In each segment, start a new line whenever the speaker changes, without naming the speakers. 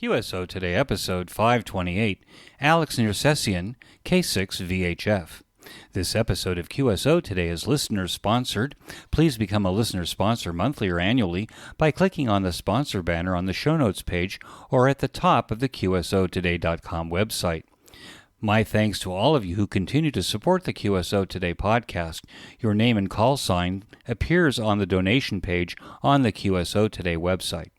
QSO Today, episode 528, Alex Nersesian K6VHF. This episode of QSO Today is listener-sponsored. Please become a listener sponsor monthly or annually by clicking on the sponsor banner on the show notes page or at the top of the QSOtoday.com website. My thanks to all of you who continue to support the QSO Today podcast. Your name and call sign appears on the donation page on the QSO Today website.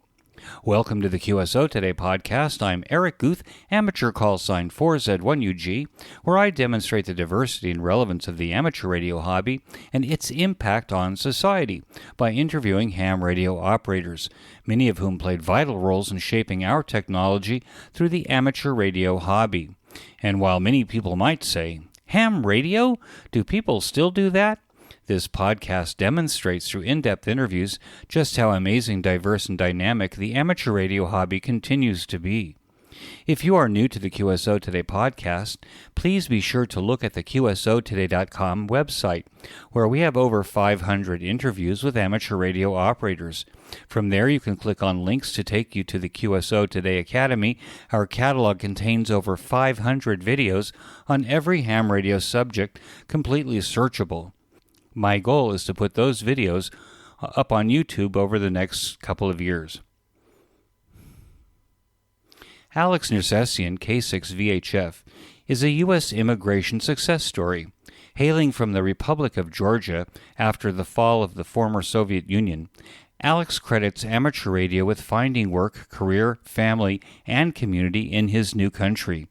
Welcome to the QSO Today podcast. I'm Eric Guth, amateur call sign 4Z1UG, where I demonstrate the diversity and relevance of the amateur radio hobby and its impact on society by interviewing ham radio operators, many of whom played vital roles in shaping our technology through the amateur radio hobby. And while many people might say, ham radio? Do people still do that? This podcast demonstrates through in-depth interviews just how amazing, diverse, and dynamic the amateur radio hobby continues to be. If you are new to the QSO Today podcast, please be sure to look at the QSOtoday.com website, where we have over 500 interviews with amateur radio operators. From there, you can click on links to take you to the QSO Today Academy. Our catalog contains over 500 videos on every ham radio subject, completely searchable. My goal is to put those videos up on YouTube over the next couple of years. Alex Nersesian K6VHF is a U.S. immigration success story. Hailing from the Republic of Georgia after the fall of the former Soviet Union, Alex credits amateur radio with finding work, career, family, and community in his new country.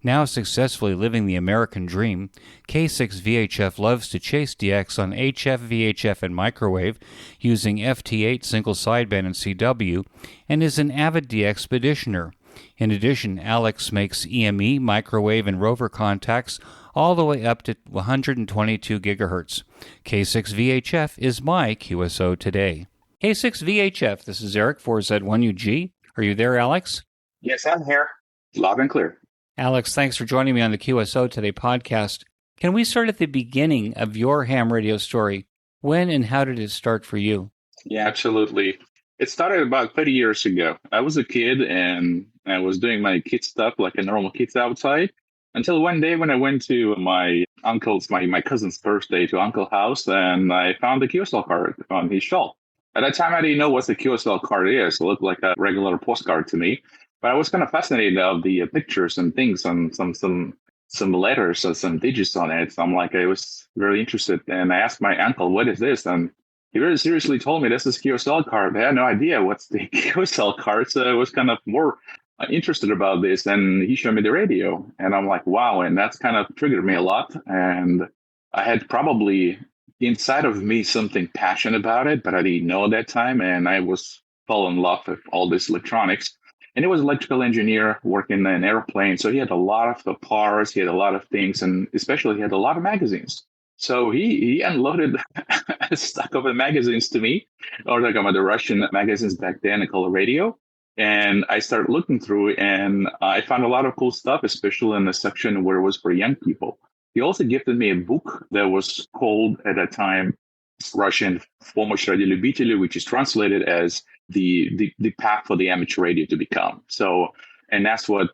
Now successfully living the American dream, K6VHF loves to chase DX on HF, VHF, and microwave using FT8 single sideband and CW, and is an avid DXpeditioner. In addition, Alex makes EME, microwave, and rover contacts all the way up to 122 gigahertz. K6VHF is my QSO Today. K6VHF, this is Eric 4Z1UG. Are you there, Alex?
Yes, I'm here. Loud and clear.
Alex, thanks for joining me on the QSO Today podcast. Can we start at the beginning of your ham radio story? When and how did it start for you?
Yeah, absolutely. It started about 30 years ago. I was a kid and I was doing my kid stuff like a normal kid outside until one day when I went to my cousin's birthday to Uncle's house, and I found the QSL card on his shelf. At that time, I didn't know what the QSL card is. It looked like a regular postcard to me. But I was kind of fascinated of the pictures and things and some letters and some digits on it. So I'm like, I was very interested. And I asked my uncle, what is this? And he very seriously told me this is QSL card. I had no idea what's the QSL card. So I was kind of more interested about this. And he showed me the radio. And I'm like, wow. And that's kind of triggered me a lot. And I had probably inside of me something passionate about it, but I didn't know at that time. And I fell in love with all this electronics. And he was an electrical engineer working in an airplane. So he had a lot of the parts, he had a lot of things, and especially he had a lot of magazines. So he unloaded a stack of magazines to me, or like the Russian magazines back then called Radio. And I started looking through and I found a lot of cool stuff, especially in the section where it was for young people. He also gifted me a book that was called at that time Russian Pomosh Radiolюбителю, which is translated as the path for the amateur radio to become. So, and that's what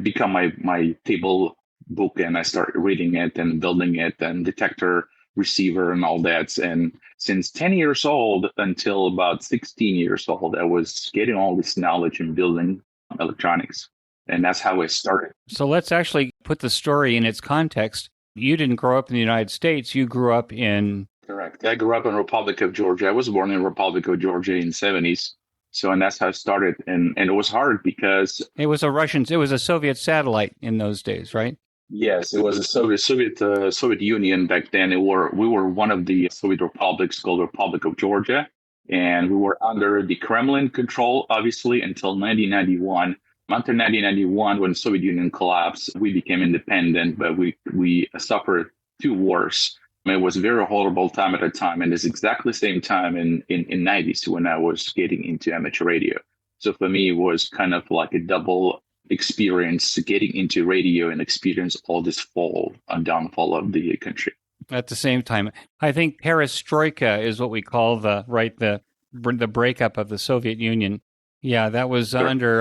become my table book, and I started reading it and building it and detector, receiver, and all that. And since 10 years old until about 16 years old, I was getting all this knowledge and building electronics. And that's how it started.
So let's actually put the story in its context. You didn't grow up in the United States. You grew up in...
Correct. I grew up in Republic of Georgia. I was born in Republic of Georgia in the 70s. So, and that's how it started. And it was hard because... It was
a Soviet satellite in those days, right?
Yes, it was a Soviet Union back then. We were one of the Soviet republics called Republic of Georgia. And we were under the Kremlin control, obviously, until 1991. After 1991, when the Soviet Union collapsed, we became independent, but we suffered two wars. It was a very horrible time at the time, and it's exactly the same time in 90s when I was getting into amateur radio. So for me, it was kind of like a double experience getting into radio and experience all this fall and downfall of the country.
At the same time, I think perestroika is what we call the breakup of the Soviet Union. Yeah, that was
Sure.
under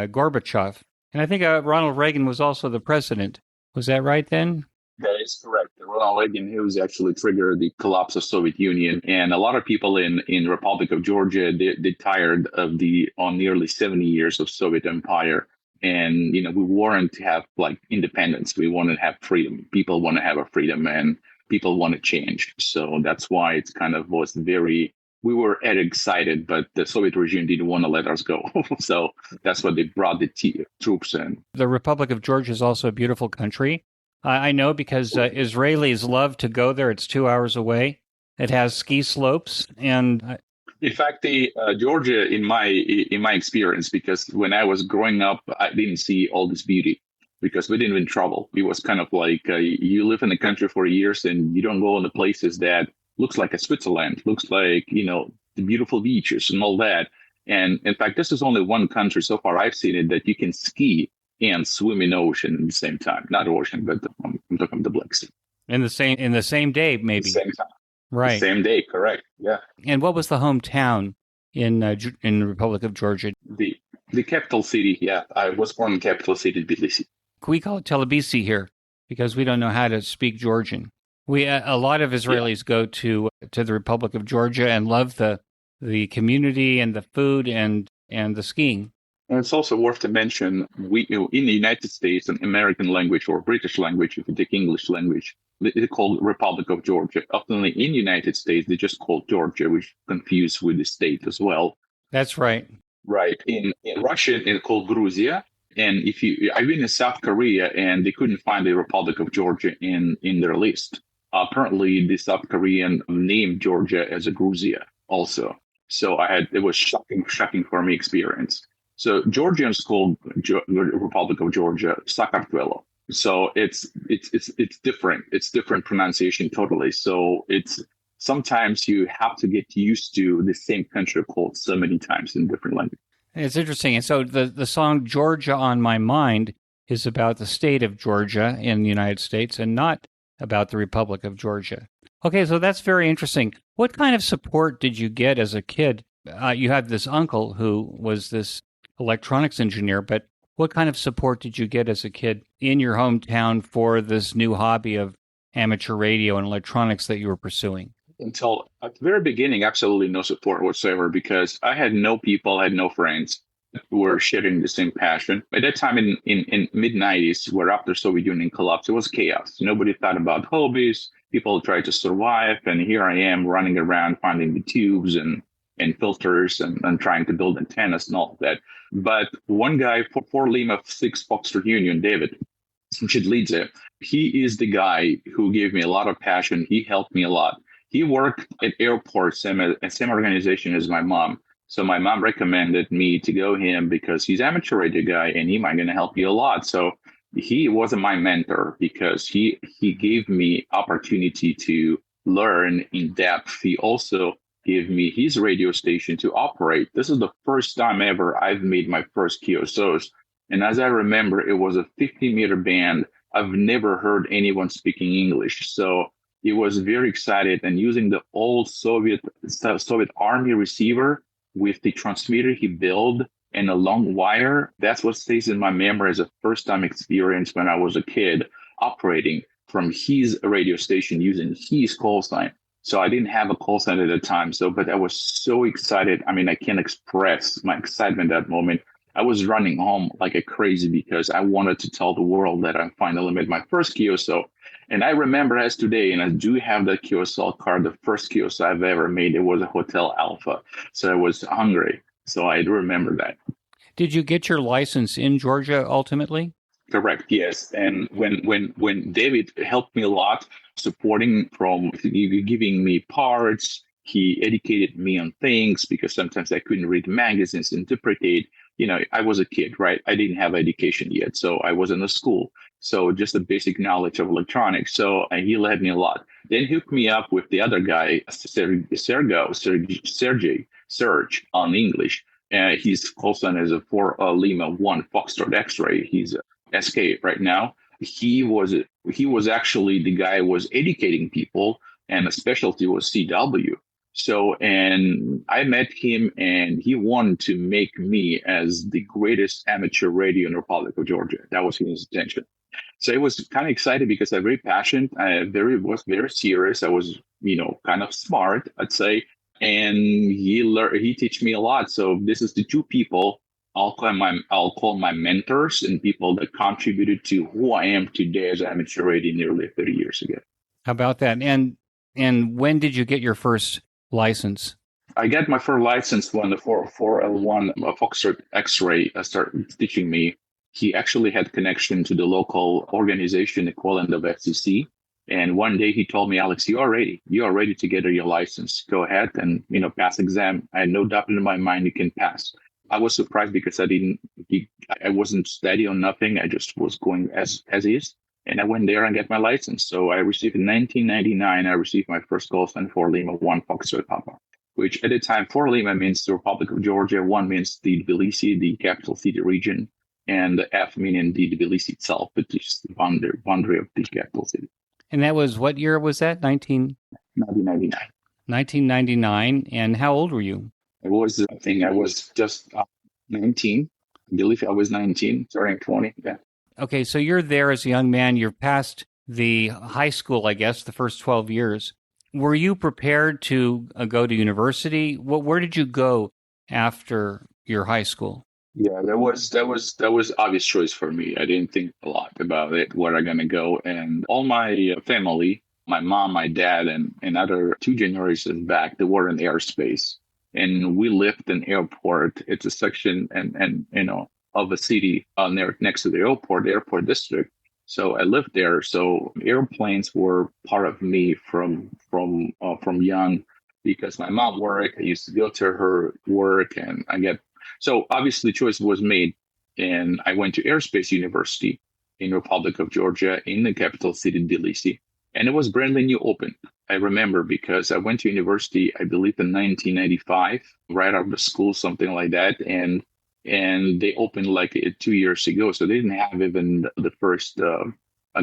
Gorbachev. And I think Ronald Reagan was also the president. Was that right then?
That is correct. Ronald Reagan, he was actually triggered the collapse of Soviet Union, and a lot of people in Republic of Georgia they tired of the on nearly 70 years of Soviet Empire, and we weren't to have like independence. We want to have freedom. People want to have a freedom, and people want to change. So that's why it's kind of was very. We were excited, but the Soviet regime didn't want to let us go. So that's why they brought the troops in.
The Republic of Georgia is also a beautiful country. I know because Israelis love to go there. It's 2 hours away. It has ski slopes, and
in fact, the Georgia, in my experience, because when I was growing up, I didn't see all this beauty because we didn't even travel. It was kind of like you live in the country for years and you don't go in the places that looks like a Switzerland, looks like the beautiful beaches and all that. And in fact, this is only one country so far I've seen it that you can ski and swim in the ocean at the same time. Not ocean, but I'm talking about the Black Sea.
in the same day, maybe.
Same time.
Right.
Same day, correct. Yeah.
And what was the hometown in the Republic of Georgia?
The capital city, yeah. I was born in capital city, Tbilisi.
We call it Telebisi here because we don't know how to speak Georgian. We a lot of Israelis go to the Republic of Georgia and love the community and the food and the skiing.
And it's also worth to mention, we in the United States, an American language or British language, if you take English language, it's called Republic of Georgia. Often in the United States, they just call Georgia, which confused with the state as well.
That's right.
Right. In Russian, it's called Gruzia. And I've been in South Korea, and they couldn't find the Republic of Georgia in their list. Apparently, the South Korean named Georgia as a Gruzia also. So it was shocking for me experience. So Georgians call Republic of Georgia Sakartvelo. So it's different. It's different pronunciation totally. So it's sometimes you have to get used to the same country called so many times in different languages.
It's interesting. And so the song Georgia on My Mind is about the state of Georgia in the United States and not about the Republic of Georgia. Okay, so that's very interesting. What kind of support did you get as a kid? You had this uncle who was this electronics engineer, but what kind of support did you get as a kid in your hometown for this new hobby of amateur radio and electronics that you were pursuing?
Until at the very beginning, absolutely no support whatsoever, because I had no people, I had no friends who were sharing the same passion. At that time in mid-90s, where after Soviet Union collapsed, it was chaos. Nobody thought about hobbies. People tried to survive. And here I am running around finding the tubes and filters and trying to build antennas and all of that. But one guy, 4 Lima 6 Foxtrot Union, David Chidlidze, he is the guy who gave me a lot of passion. He helped me a lot. He worked at airports, same organization as my mom. So my mom recommended me to go him because he's amateur radio guy and he might going to help you a lot. So he wasn't my mentor because he gave me opportunity to learn in depth. He also gave me his radio station to operate. This is the first time ever I've made my first QSOs. And as I remember, it was a 50-meter band. I've never heard anyone speaking English. So he was very excited and using the old Soviet Army receiver with the transmitter he built and a long wire. That's what stays in my memory as a first time experience when I was a kid operating from his radio station using his call sign. So I didn't have a call sign at the time. But I was so excited. I mean, I can't express my excitement at that moment. I was running home like a crazy because I wanted to tell the world that I finally made my first QSO. And I remember as today, and I do have that QSO card, the first QSO I've ever made, it was a Hotel Alpha. So I was hungry. So I do remember that.
Did you get your license in Georgia ultimately?
Correct, yes. And when David helped me a lot, supporting from giving me parts, he educated me on things because sometimes I couldn't read magazines, interpretate. I was a kid, right? I didn't have education yet, so I was in the school. So just the basic knowledge of electronics. So he led me a lot. Then he hooked me up with the other guy, Serge on English. He's call sign as a 4 Lima 1 Foxtrot X-ray. He's SK right now. He was actually the guy who was educating people, and the specialty was CW. So, and I met him, and he wanted to make me as the greatest amateur radio in the Republic of Georgia. That was his intention. So it was kind of excited because I'm very passionate. I was very serious. I was, kind of smart, I'd say. And he teach me a lot. So this is the two people I'll call my mentors and people that contributed to who I am today as an amateur radio nearly 30 years ago.
How about that? And when did you get your first license?
I got my first license when the 4L1 Foxtrot X-ray started teaching me. He actually had connection to the local organization equivalent of FCC. And one day he told me, Alex, you are ready. You are ready to get your license. Go ahead and, pass exam. I had no doubt in my mind you can pass. I was surprised because I wasn't steady on nothing. I just was going as is. And I went there and got my license. So I received in 1999, I received my first call sign for Lima 1 Foxtrot Papa, which at the time for Lima means the Republic of Georgia. 1 means the Tbilisi, the capital city region, and the F meaning the Tbilisi itself, which is the boundary of the capital city.
And that was, what year was that?
1999.
1999. And how old were you?
I was just 19. I believe I was 19, turning 20. Yeah.
Okay, so you're there as a young man. You're past the high school, I guess, the first 12 years. Were you prepared to go to university? Where did you go after your high school?
Yeah, that was obvious choice for me. I didn't think a lot about it, where I'm gonna go, and all my family, my mom, my dad, and other 2 generations back, they were in aerospace, and we lived in airport. It's a section and of a city next to the airport district. So I lived there. So airplanes were part of me from young, because my mom worked. I used to go to her work, and so obviously choice was made, and I went to Aerospace University in Republic of Georgia in the capital city, Tbilisi, and it was brand new open. I remember because I went to university, I believe in 1995, right out of school, something like that, and they opened like 2 years ago, so they didn't have even the first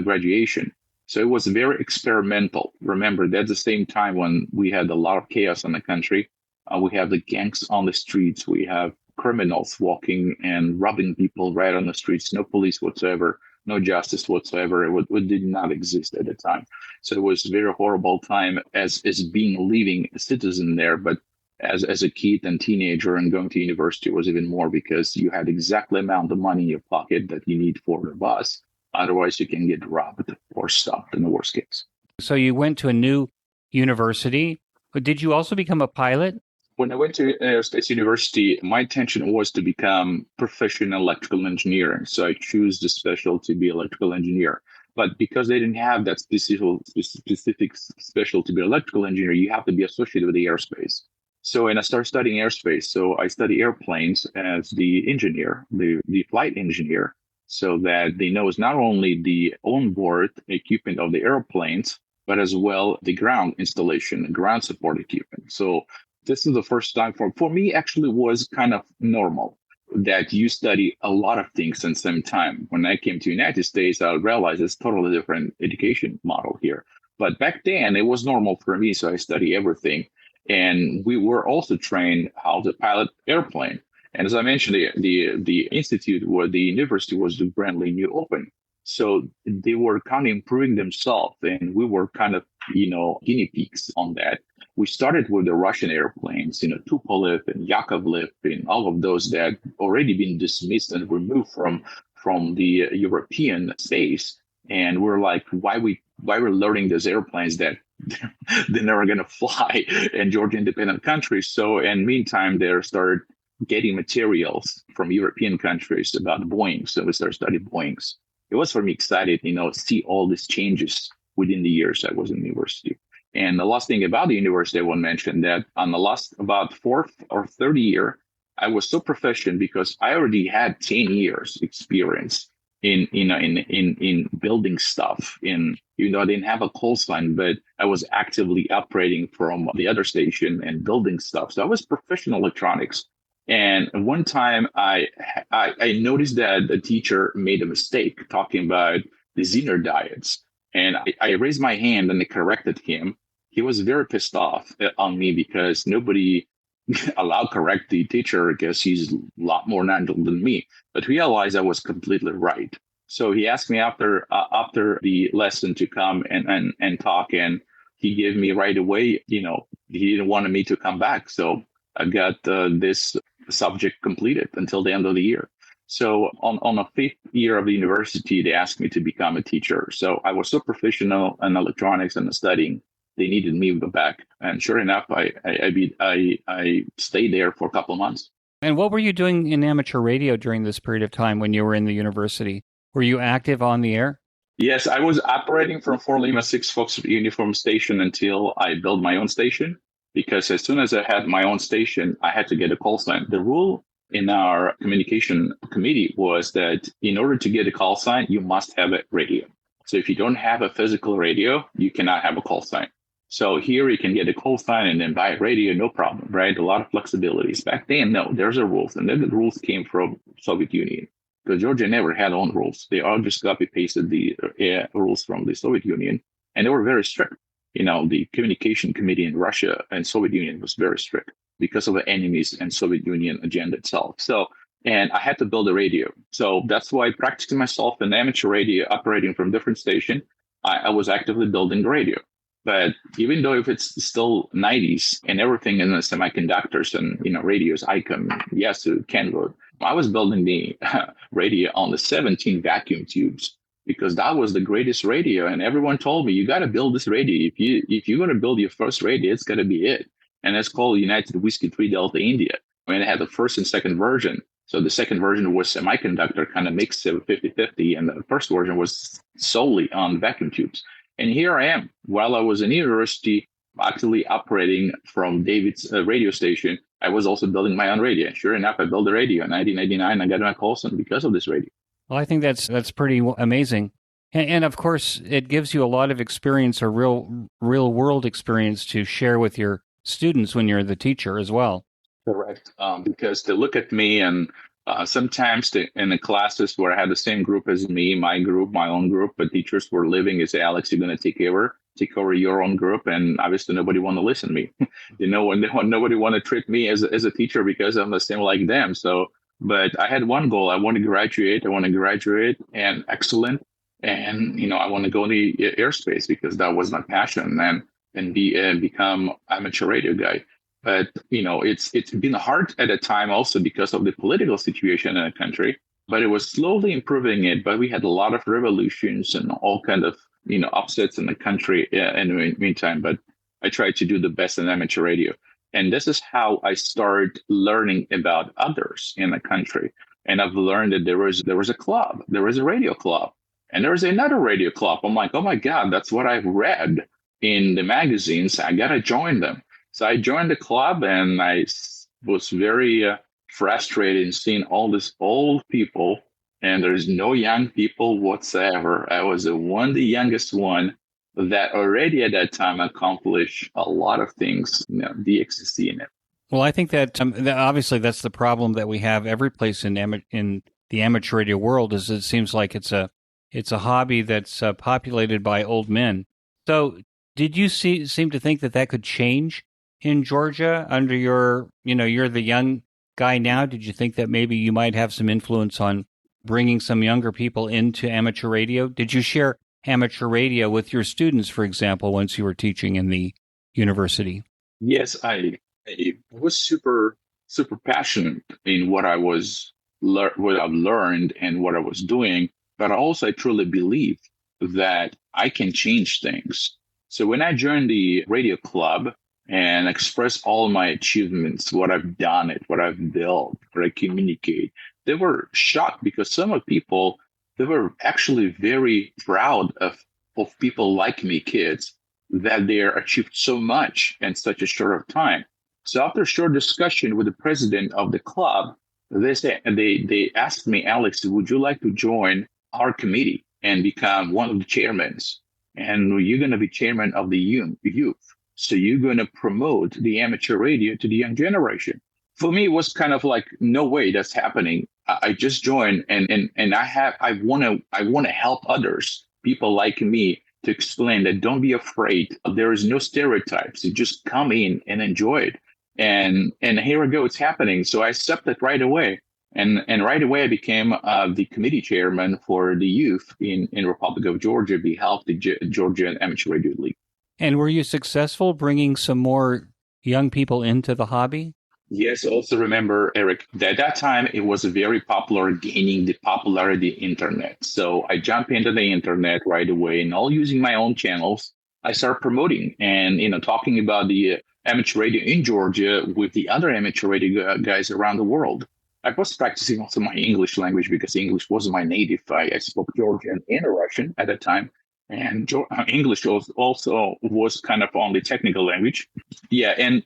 graduation. So it was very experimental. Remember, that's the same time when we had a lot of chaos in the country. We have the gangs on the streets. We have criminals walking and robbing people right on the streets. No police whatsoever, no justice whatsoever. It did not exist at the time. So it was a very horrible time as being living a citizen there. But as a kid and teenager and going to university was even more, because you had exactly amount of money in your pocket that you need for the bus. Otherwise, you can get robbed or stopped in the worst case.
So you went to a new university. But did you also become a pilot?
When I went to Aerospace University, my intention was to become professional electrical engineering. So I chose the specialty to be electrical engineer. But because they didn't have that specific specialty to be electrical engineer, you have to be associated with the aerospace. So, and I started studying aerospace. So I study airplanes as the engineer, the flight engineer, so that they know it's not only the onboard equipment of the airplanes, but as well the ground installation, the ground support equipment. So this is the first time for me, actually was kind of normal that you study a lot of things at the same time. When I came to the United States, I realized it's totally different education model here. But back then it was normal for me. So I studied everything. And we were also trained how to pilot airplane. And as I mentioned, the institute or the university was brand new open. So they were kind of improving themselves, and we were kind of, guinea pigs on that. We started with the Russian airplanes, Tupolev and Yakovlev and all of those that already been dismissed and removed from the European space. And we're like, why we're learning those airplanes that they're never going to fly in Georgia independent countries. So in meantime, they started getting materials from European countries about Boeing. So we started studying Boeings. It was for me excited, see all these changes within the years I was in university. And the last thing about the university I want to mention that on the last about 4th or 3rd year, I was so proficient because I already had 10 years experience in building stuff. Even though I didn't have a call sign, but I was actively operating from the other station and building stuff. So I was professional electronics. And one time I noticed that the teacher made a mistake talking about the Zener diodes. And I raised my hand and I corrected him. he was very pissed off on me because nobody allowed correct the teacher because he's a lot more knowledgeable than me. But realized I was completely right. So he asked me after the lesson to come and talk, and he gave me right away. He didn't want me to come back, so I got this subject completed until the end of the year. So on a fifth year of the university, they asked me to become a teacher. So I was so professional in electronics and studying. They needed me back, and sure enough, I stayed there for a couple of months.
And what were you doing in amateur radio during this period of time when you were in the university? Were you active on the air?
Yes, I was operating from 4 Lima 6 Fox uniform station until I built my own station, because as soon as I had my own station, I had to get a call sign. The rule in our communication committee was that in order to get a call sign, you must have a radio. So if you don't have a physical radio, you cannot have a call sign. So here you can get a call sign and then buy a radio, no problem, right? A lot of flexibilities. Back then, no, there's a rules. And then the rules came from Soviet Union. Because Georgia never had own rules. They all just copy-pasted the rules from the Soviet Union. And they were very strict. The communication committee in Russia and Soviet Union was very strict because of the enemies and Soviet Union agenda itself. So, and I had to build a radio. So that's why practicing myself in amateur radio, operating from different station, I was actively building the radio. But even though if it's still 90s and everything in the semiconductors and, radios, ICOM, Yasu, Kenwood, I was building the radio on the 17 vacuum tubes because that was the greatest radio. And everyone told me, you got to build this radio. If you're going to build your first radio, it's got to be it. And it's called United Whiskey 3 Delta India. I mean, it had the first and second version. So the second version was semiconductor, kind of mixed 50-50. And the first version was solely on vacuum tubes. And here I am, while I was in university, actually operating from David's radio station. I was also building my own radio. Sure enough, I built a radio in 1989. I got my call sign because of this radio.
Well, I think that's pretty amazing. And of course, it gives you a lot of experience or real world experience to share with your students when you're the teacher as well.
Correct. Because they look at me and sometimes in the classes where I had the same group as me, my group, my own group, but teachers were leaving, they say, Alex, you're going to take over your own group. And obviously nobody want to listen to me. Nobody want to treat me as a teacher because I'm the same like them. So, but I had one goal. I want to graduate and excellent. And, I want to go in the airspace because that was my passion and become amateur radio guy. But, it's been hard at a time also because of the political situation in the country, but it was slowly improving it. But we had a lot of revolutions and all kind of, upsets in the country in the meantime. But I tried to do the best in amateur radio. And this is how I started learning about others in the country. And I've learned that there was a club, there was a radio club, and there was another radio club. I'm like, oh my God, that's what I've read in the magazines. I got to join them. So I joined the club, and I was very frustrated in seeing all these old people, and there's no young people whatsoever. I was the youngest one that already at that time accomplished a lot of things, DXC in it.
Well, I think that obviously that's the problem that we have every place in the amateur radio world. Is it seems like it's a hobby that's populated by old men. So, did you seem to think that could change in Georgia under you're the young guy now? Did you think that maybe you might have some influence on bringing some younger people into amateur radio? Did you share amateur radio with your students, for example, once you were teaching in the university?
Yes, I was super, super passionate in what I've learned and what I was doing. But also, I truly believe that I can change things. So when I joined the radio club and expressed all my achievements, what I've done, what I've built, what I communicate, they were shocked because some of people, they were actually very proud of people like me, kids, that they achieved so much in such a short of time. So after a short discussion with the president of the club, they asked me, Alex, would you like to join our committee and become one of the chairmen? And you're going to be chairman of the youth. So you're going to promote the amateur radio to the young generation. For me, it was kind of like, no way that's happening. I just joined and I want to help others, people like me, to explain that don't be afraid. There is no stereotypes. You just come in and enjoy it. And here we go, it's happening. So I accepted right away. And right away, I became the committee chairman for the youth in Republic of Georgia, behalf of the Georgia Amateur Radio League.
And were you successful bringing some more young people into the hobby?
Yes, also remember, Eric, that at that time, it was very popular, gaining the popularity internet. So I jumped into the internet right away, and all using my own channels. I started promoting and, talking about the amateur radio in Georgia with the other amateur radio guys around the world. I was practicing also my English language because English wasn't my native. I spoke Georgian and Russian at that time. And English also was kind of only technical language. Yeah, and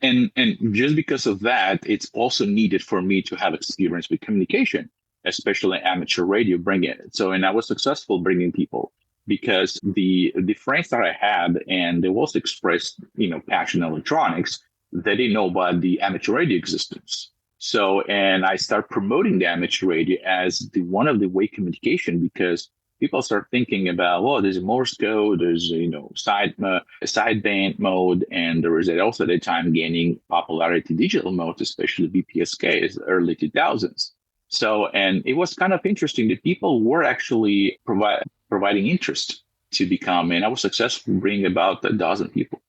just because of that, it's also needed for me to have experience with communication, especially amateur radio, bring it. So, and I was successful bringing people because the friends that I had, and they also expressed, passion in electronics, they didn't know about the amateur radio existence. So, and I start promoting the amateur radio as one of the way communication, because people start thinking about, there's a Morse code, there's, sideband mode, and there was also at the time gaining popularity digital mode, especially BPSK, early 2000s. So, and it was kind of interesting that people were actually providing interest to become, and I was successful bringing about a dozen people.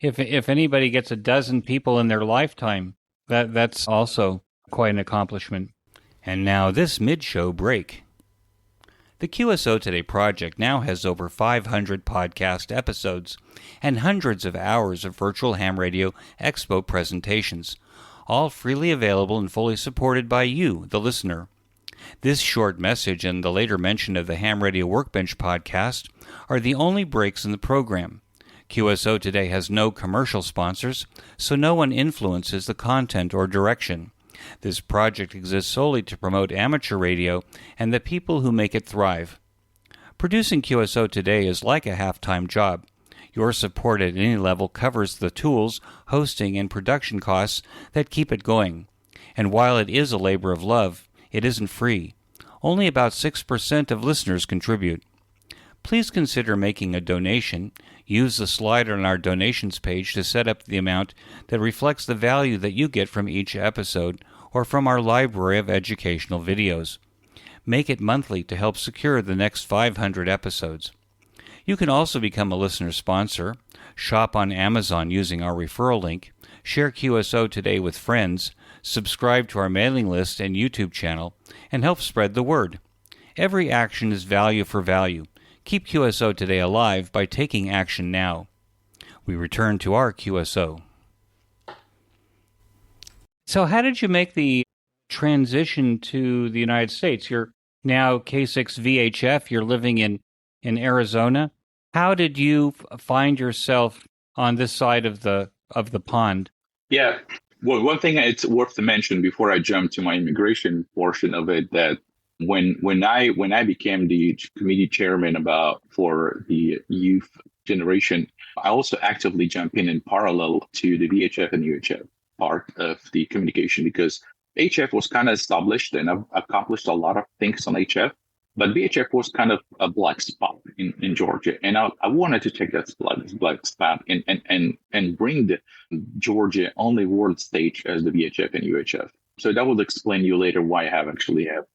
If anybody gets a dozen people in their lifetime, that's also quite an accomplishment. And now this mid-show break. The QSO Today project now has over 500 podcast episodes and hundreds of hours of virtual ham radio expo presentations, all freely available and fully supported by you, the listener. This short message and the later mention of the Ham Radio Workbench podcast are the only breaks in the program. QSO Today has no commercial sponsors, so no one influences the content or direction. This project exists solely to promote amateur radio and the people who make it thrive. Producing QSO Today is like a half-time job. Your support at any level covers the tools, hosting, and production costs that keep it going. And while it is a labor of love, it isn't free. Only about 6% of listeners contribute. Please consider making a donation. Use the slider on our donations page to set up the amount that reflects the value that you get from each episode or from our library of educational videos. Make it monthly to help secure the next 500 episodes. You can also become a listener sponsor, shop on Amazon using our referral link, share QSO Today with friends, subscribe to our mailing list and YouTube channel, and help spread the word. Every action is value for value. Keep QSO Today alive by taking action now. We return to our QSO. So how did you make the transition to the United States? You're now K6VHF. You're living in Arizona. How did you find yourself on this side of the pond?
Yeah. Well, one thing it's worth to mention before I jump to my immigration portion of it, that when I became the committee chairman for the youth generation, I also actively jump in parallel to the VHF and UHF part of the communication, because HF was kind of established and I've accomplished a lot of things on HF, but VHF was kind of a black spot in Georgia, and I wanted to take that black spot and bring the Georgia on the world stage as the VHF and UHF. So that will explain you later why I have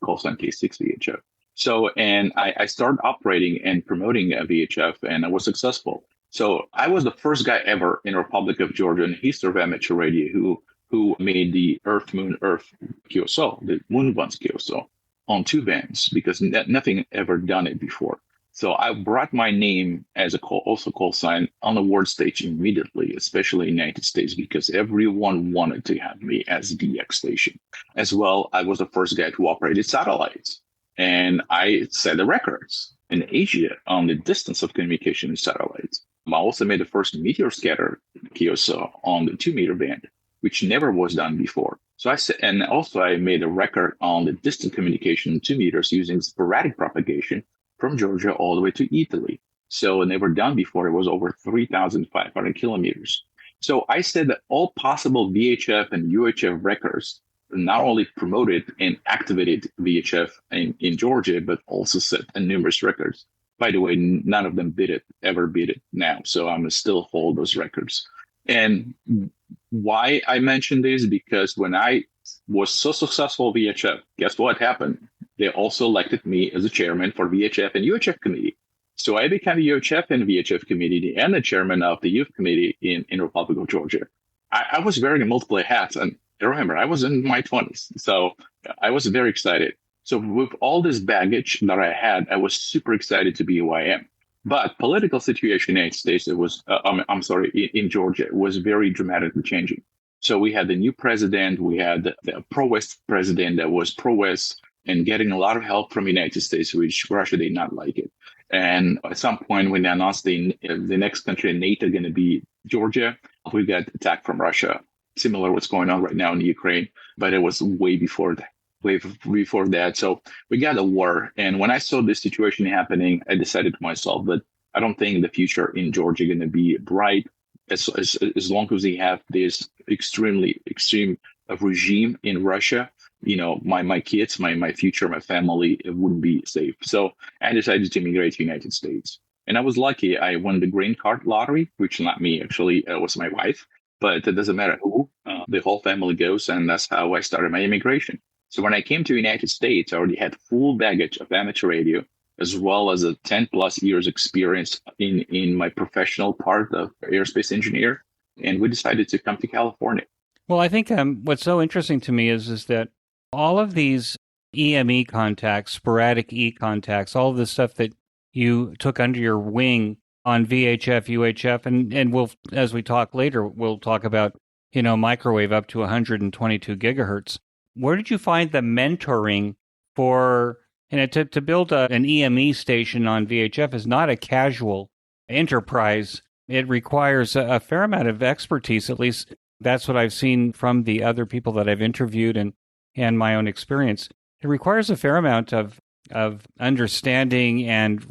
call sign K6VHF. So, and I started operating and promoting a VHF, and I was successful. So I was the first guy ever in Republic of Georgia in the history of amateur radio who made the Earth Moon Earth QSO, the Moon Once QSO, on 2 bands, because nothing ever done it before. So I brought my name as also call sign on the world stage immediately, especially in the United States, because everyone wanted to have me as a DX station. As well, I was the first guy who operated satellites, and I set the records in Asia on the distance of communication in satellites. I also made the first meteor scatter QSO on the 2-meter band, which never was done before. So I made a record on the distant communication in 2 meters using sporadic propagation from Georgia all the way to Italy. So never done before. It was over 3,500 kilometers. So I said that all possible VHF and UHF records not only promoted and activated VHF in Georgia, but also set numerous records. By the way, none of them ever beat it now. So I'm still hold those records. And why I mentioned this, because when I was so successful VHF, guess what happened? They also elected me as a chairman for VHF and UHF committee. So I became the UHF and VHF committee and the chairman of the youth committee in Republic of Georgia. I was wearing multiple hats, and remember, I was in my 20s. So I was very excited. So with all this baggage that I had, I was super excited to be who I am. But political situation in the United States, in Georgia, was very dramatically changing. So we had the new president, we had the pro-West president that was pro-West and getting a lot of help from the United States, which Russia did not like it. And at some point when they announced the next country in NATO going to be Georgia, we got attacked from Russia, similar to what's going on right now in Ukraine, but it was way before that. So we got a war. And when I saw this situation happening, I decided to myself that I don't think the future in Georgia is going to be bright as long as we have this extreme regime in Russia. My kids, my future, my family, it wouldn't be safe. So I decided to immigrate to the United States. And I was lucky. I won the green card lottery, which not me, actually, it was my wife. But it doesn't matter who, the whole family goes. And that's how I started my immigration. So when I came to the United States, I already had full baggage of amateur radio, as well as a 10 plus years experience in my professional part of aerospace engineer. And we decided to come to California.
Well, I think what's so interesting to me is that all of these EME contacts, sporadic E contacts, all of the stuff that you took under your wing on VHF, UHF, and we'll, as we talk later, we'll talk about, microwave up to 122 gigahertz. Where did you find the mentoring for, to build an EME station on VHF is not a casual enterprise. It requires a fair amount of expertise, at least that's what I've seen from the other people that I've interviewed and my own experience. It requires a fair amount of understanding and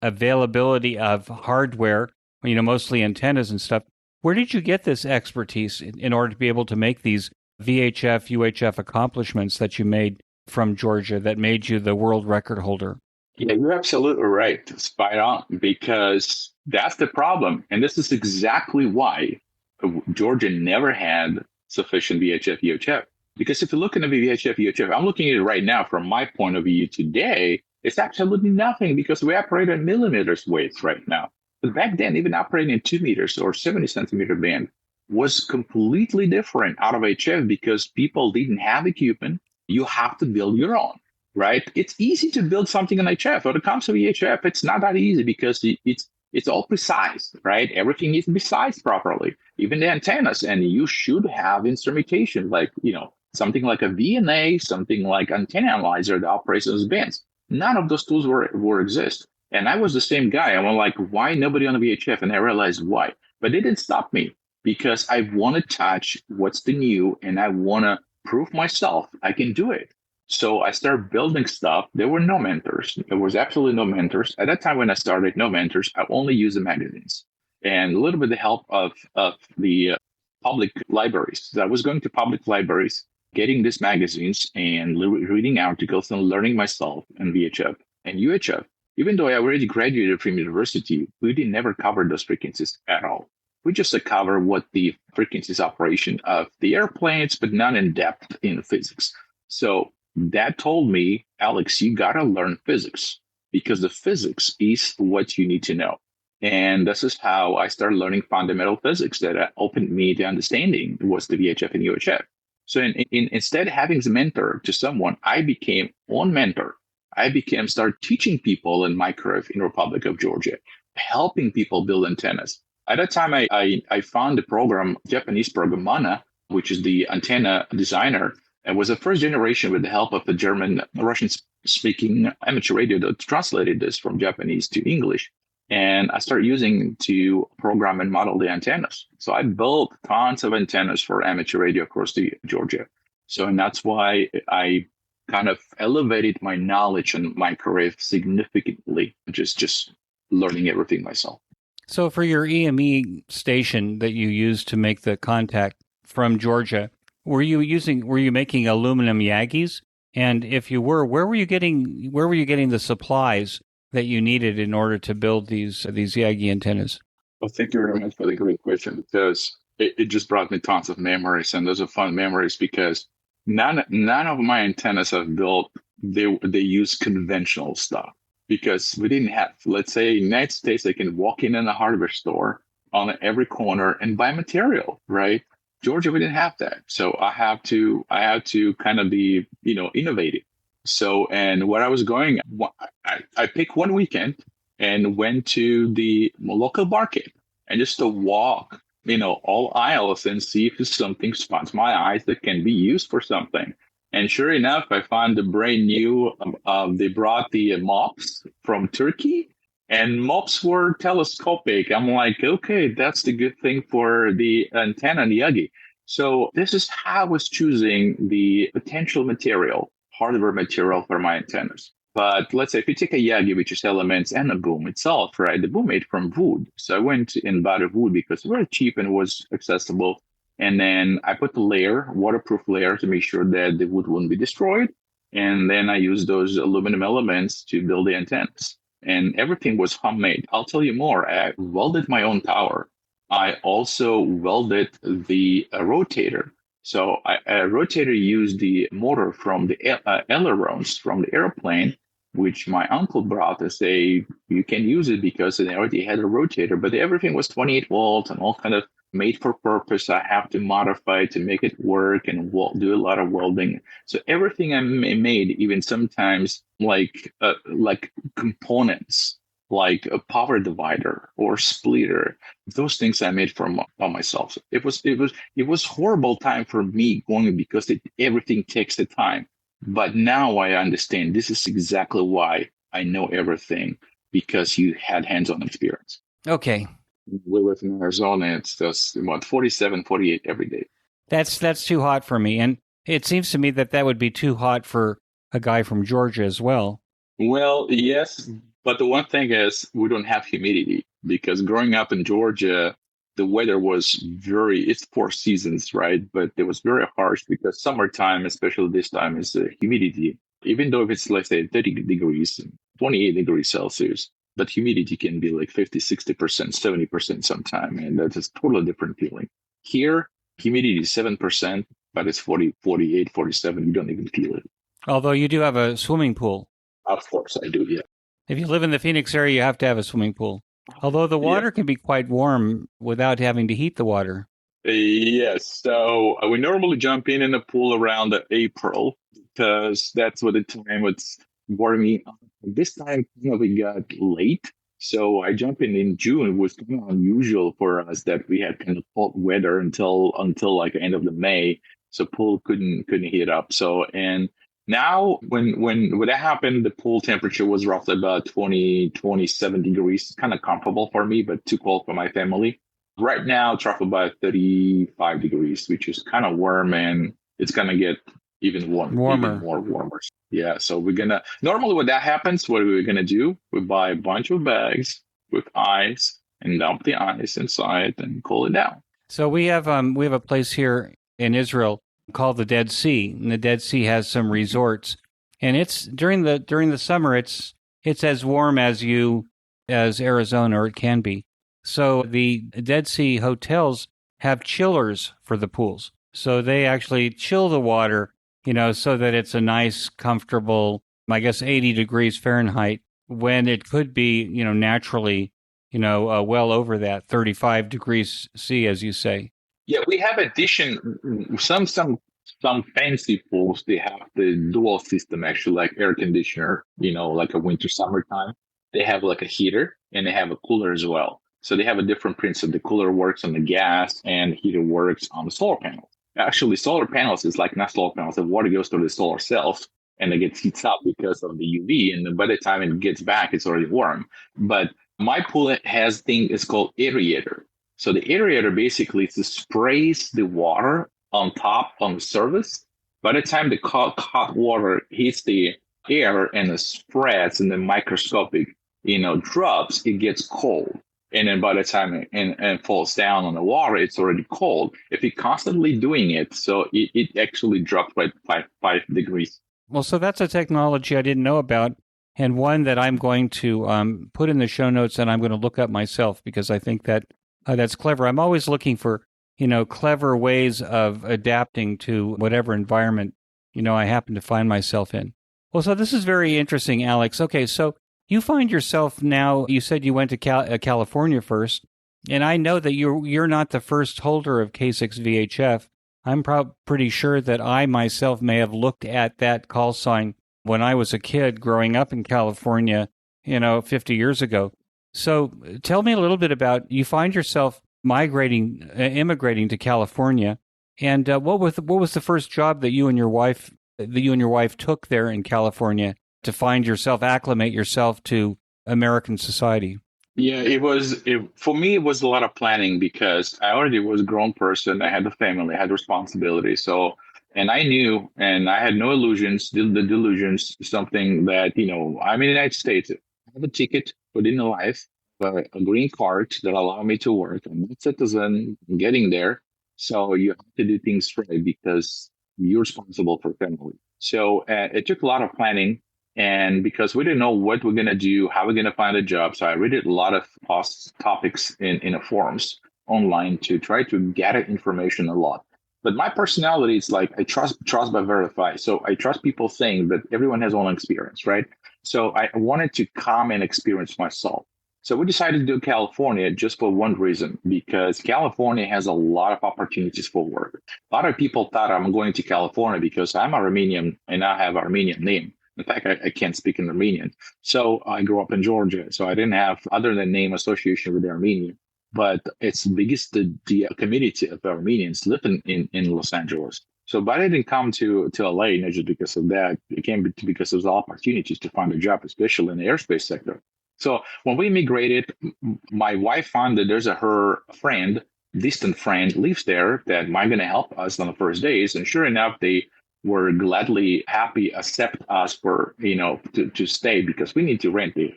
availability of hardware, mostly antennas and stuff. Where did you get this expertise in order to be able to make these VHF, UHF accomplishments that you made from Georgia that made you the world record holder?
Yeah, you're absolutely right. Spot on, because that's the problem. And this is exactly why Georgia never had sufficient VHF, UHF. Because if you look at the VHF, UHF, I'm looking at it right now from my point of view today, it's absolutely nothing because we operate at millimeters waves right now. But back then, even operating in 2 meters or 70 centimeter band was completely different out of HF because people didn't have equipment. You have to build your own, right? It's easy to build something in HF. When it comes to VHF, it's not that easy because it's all precise, right? Everything needs to be sized properly, even the antennas. And you should have instrumentation like, something like a VNA, something like antenna analyzer that operates those bands. None of those tools were exist. And I was the same guy. I was like, why nobody on the VHF? And I realized why. But it didn't stop me because I want to touch what's the new and I want to prove myself I can do it. So I started building stuff. There were no mentors. There was absolutely no mentors. At that time when I started, no mentors. I only used the magazines and a little bit of help of the public libraries. So I was going to public libraries, getting these magazines and reading articles and learning myself in VHF and UHF. Even though I already graduated from university, we didn't never cover those frequencies at all. We just cover what the frequencies operation of the airplanes, but not in depth in physics. So that told me, Alex, you got to learn physics because the physics is what you need to know. And this is how I started learning fundamental physics that opened me the understanding was the VHF and UHF. So instead of having a mentor to someone, I became one mentor. I started teaching people in microwave in Republic of Georgia, helping people build antennas. At that time, I found the program, Japanese program, MANA, which is the antenna designer. It was the first generation with the help of the German, Russian-speaking amateur radio that translated this from Japanese to English. And I started using to program and model the antennas. So I built tons of antennas for amateur radio across Georgia. And that's why I kind of elevated my knowledge on microwave significantly, just learning everything myself.
So for your EME station that you used to make the contact from Georgia, were you making aluminum Yagis? And if you were, where were you getting the supplies that you needed in order to build these Yagi antennas?
Well, thank you very much for the great question, because it just brought me tons of memories, and those are fun memories because none of my antennas I've built, they use conventional stuff, because we didn't have, let's say, United States, I can walk in a hardware store on every corner and buy material, right? Georgia, we didn't have that, so I had to kind of be innovative. So, and where I was going, I picked one weekend and went to the local market and just to walk, all aisles and see if something spots my eyes that can be used for something. And sure enough, I found the brand new, they brought the mops from Turkey, and mops were telescopic. I'm like, okay, that's the good thing for the antenna and the Yagi. So this is how I was choosing the potential material, hardware material for my antennas. But let's say if you take a Yagi, which is elements, and a boom itself, right? The boom made from wood. So I went and bought a wood because it was cheap and was accessible. And then I put the layer, waterproof layer, to make sure that the wood wouldn't be destroyed. And then I used those aluminum elements to build the antennas. And everything was homemade. I'll tell you more. I welded my own tower. I also welded the rotator. So a rotator used the motor from the ailerons from the airplane, which my uncle brought to say you can use it because they already had a rotator, but everything was 28 volts and all kind of made for purpose. I have to modify to make it work and do a lot of welding. So everything I made, even sometimes like components, like a power divider or splitter, those things I made by myself. It was horrible time for me going because everything takes the time. But now I understand this is exactly why I know everything, because you had hands-on experience.
Okay.
We live in Arizona. It's just about 47, 48 every day.
That's too hot for me. And it seems to me that would be too hot for a guy from Georgia as well.
Well, yes. But the one thing is we don't have humidity, because growing up in Georgia, the weather was it's 4 seasons, right? But it was very harsh because summertime, especially this time, is the humidity. Even though if it's, let's say, 30 degrees, 28 degrees Celsius, but humidity can be like 50, 60%, 70% sometime. And that's a totally different feeling. Here, humidity is 7%, but it's 40, 48, 47. You don't even feel it.
Although you do have a swimming pool.
Of course I do, yeah.
If you live in the Phoenix area, you have to have a swimming pool. Although the water can be quite warm without having to heat the water.
Yes. So we normally jump in the pool around April, because that's what the time it's warming. This time we got late. So I jump in June. It was kind of unusual for us that we had kind of cold weather until like the end of the May. So pool couldn't heat up. So, and now, when that happened, the pool temperature was roughly about 20, 27 degrees, kind of comfortable for me, but too cold for my family. Right now, it's roughly about 35 degrees, which is kind of warm, and it's going to get even warmer. Even more warmer. Yeah, so normally when that happens, what we're going to do, we buy a bunch of bags with ice and dump the ice inside and cool it down.
So we have a place here in Israel called the Dead Sea, and the Dead Sea has some resorts, and it's during the summer it's as warm as Arizona, or it can be. So the Dead Sea hotels have chillers for the pools, so they actually chill the water, so that it's a nice, comfortable, I guess 80 degrees Fahrenheit, when it could be naturally well over that 35 degrees C, as you say.
Yeah, we have some fancy pools. They have the dual system, actually, like air conditioner. Like a winter, summertime, they have like a heater and they have a cooler as well. So they have a different principle. The cooler works on the gas and heater works on the solar panels. Actually, solar panels is like not solar panels. The water goes through the solar cells and it gets heats up because of the UV. And by the time it gets back, it's already warm. But my pool has it's called aerator. So the aerator basically sprays the water on top on the surface. By the time the hot water hits the air and it spreads in the microscopic, drops, it gets cold. And then by the time it falls down on the water, it's already cold. If you're constantly doing it, so it actually drops by 5 degrees.
Well, so that's a technology I didn't know about. and one that I'm going to put in the show notes and I'm going to look up myself because I think that that's clever. I'm always looking for, clever ways of adapting to whatever environment, I happen to find myself in. Well, so this is very interesting, Alex. Okay, so you find yourself now, you said you went to California first, and I know that you're not the first holder of K6VHF. I'm pretty sure that I myself may have looked at that call sign when I was a kid growing up in California, 50 years ago. So tell me a little bit about, you find yourself immigrating to California, and what was the first job that you and your wife took there in California to find yourself, acclimate yourself to American society?
Yeah, for me, it was a lot of planning because I already was a grown person. I had a family, I had responsibility. So, and I knew, and I had no illusions, the delusions, something that, I'm in the United States. I have a ticket for in life, a green card that allow me to work. I'm not a citizen, I'm getting there. So you have to do things right because you're responsible for family. So it took a lot of planning. And because we didn't know what we're going to do, how we're going to find a job. So I read a lot of topics in a forums online to try to gather information a lot. But my personality is like, I trust but verify. So I trust people saying that everyone has own experience, right? So I wanted to come and experience myself. So we decided to do California just for one reason, because California has a lot of opportunities for work. A lot of people thought I'm going to California because I'm Armenian and I have Armenian name. In fact, I can't speak in Armenian. So I grew up in Georgia. So I didn't have other than name association with Armenia. But it's biggest the community of Armenians live in Los Angeles. So but I didn't come to LA not just because of that. It came because there was opportunities to find a job, especially in the airspace sector. So when we immigrated, my wife found that there's her friend, distant friend, lives there that might going to help us on the first days. And sure enough, they were gladly happy accept us for to stay because we need to rent the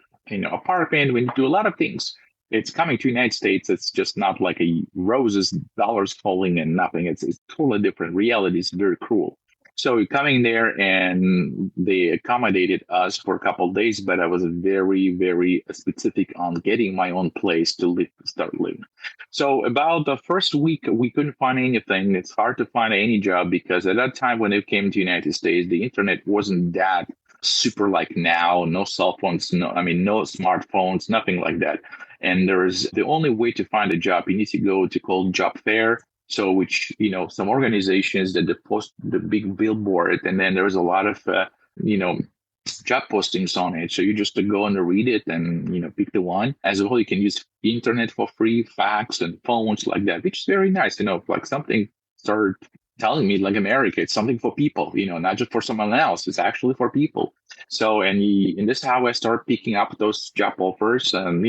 apartment. We need to do a lot of things. It's coming to the United States. It's just not like a roses, dollars falling and nothing. It's totally different. Reality is very cruel. So coming there and they accommodated us for a couple of days, but I was very, very specific on getting my own place to start living. So about the first week, we couldn't find anything. It's hard to find any job because at that time when it came to the United States, the internet wasn't that super like now, no cell phones, no smartphones, nothing like that. And there's the only way to find a job, you need to go to called job fair. So which, some organizations that post the big billboard, and then there's a lot of, job postings on it. So you just go and read it and, pick the one. As well, you can use internet for free, fax and phones like that, which is very nice, like something started telling me like America, it's something for people, not just for someone else. It's actually for people. So, and this is how I started picking up those job offers and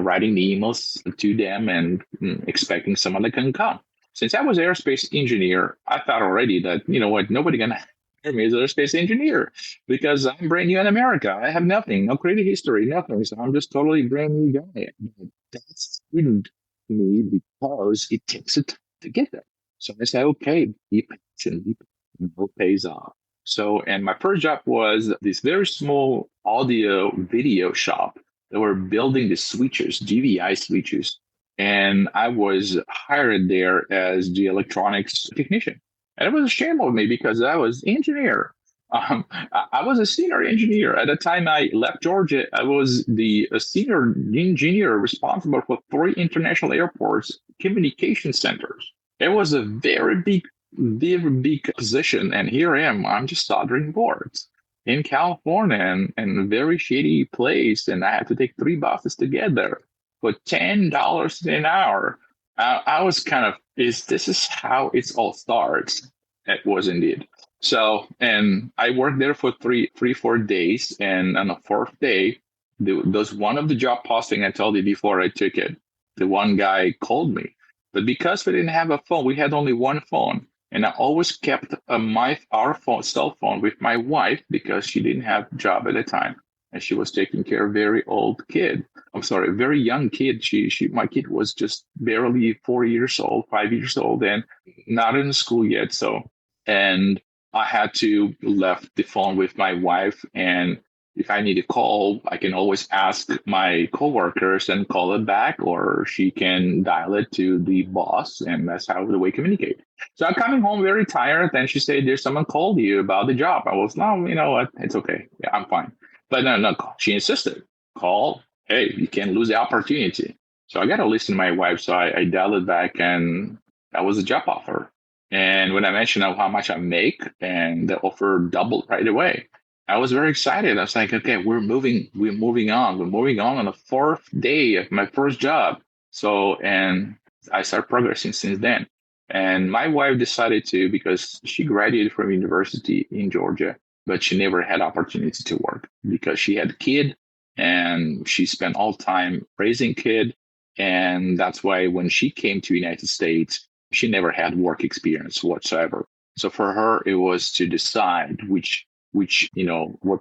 writing the emails to them and expecting someone that can come. Since I was an aerospace engineer, I thought already that, nobody going to hire me as an aerospace engineer because I'm brand new in America. I have nothing, no credit history, nothing. So I'm just totally brand new guy. But that's student to me because it takes a time to get there. So I said, okay, be patient, it pays off. So, and my first job was this very small audio video shop. They were building the switches, GVI switches. And I was hired there as the electronics technician. And it was a shame of me because I was engineer. I was a senior engineer. At the time I left Georgia, I was the senior engineer responsible for 3 international airports, communication centers. It was a very big position. And here I am. I'm just soldering boards in California and a very shady place. And I had to take 3 buses to get there for $10 an hour. I was kind of, this is how it all starts. It was indeed. So, and I worked there for 4 days. And on the 4th day, there's one of the job posting I told you before I took it. The one guy called me. But because we didn't have a phone, we had only one phone. And I always kept our cell phone with my wife because she didn't have a job at the time. And she was taking care of a very old kid. I'm sorry, a very young kid. My kid was just barely 4 years old, 5 years old, and not in school yet. So, and I had to left the phone with my wife, and If I need a call, I can always ask my coworkers and call it back, or she can dial it to the boss, and that's how we communicate. So I'm coming home very tired, and she said, "There's someone called you about the job." I was, "No, you know what? It's okay. Yeah, I'm fine." But no. She insisted, "Call. Hey, you can't lose the opportunity." So I got to listen to my wife. So I dialed it back, and that was a job offer. And when I mentioned how much I make, and the offer doubled right away. I was very excited. I was like, okay, we're moving on the fourth day of my first job. So, and I started progressing since then. And my wife decided to, because she graduated from university in Georgia, but she never had opportunity to work because she had a kid and she spent all time raising kid. And that's why when she came to United States, she never had work experience whatsoever. So for her, it was to decide what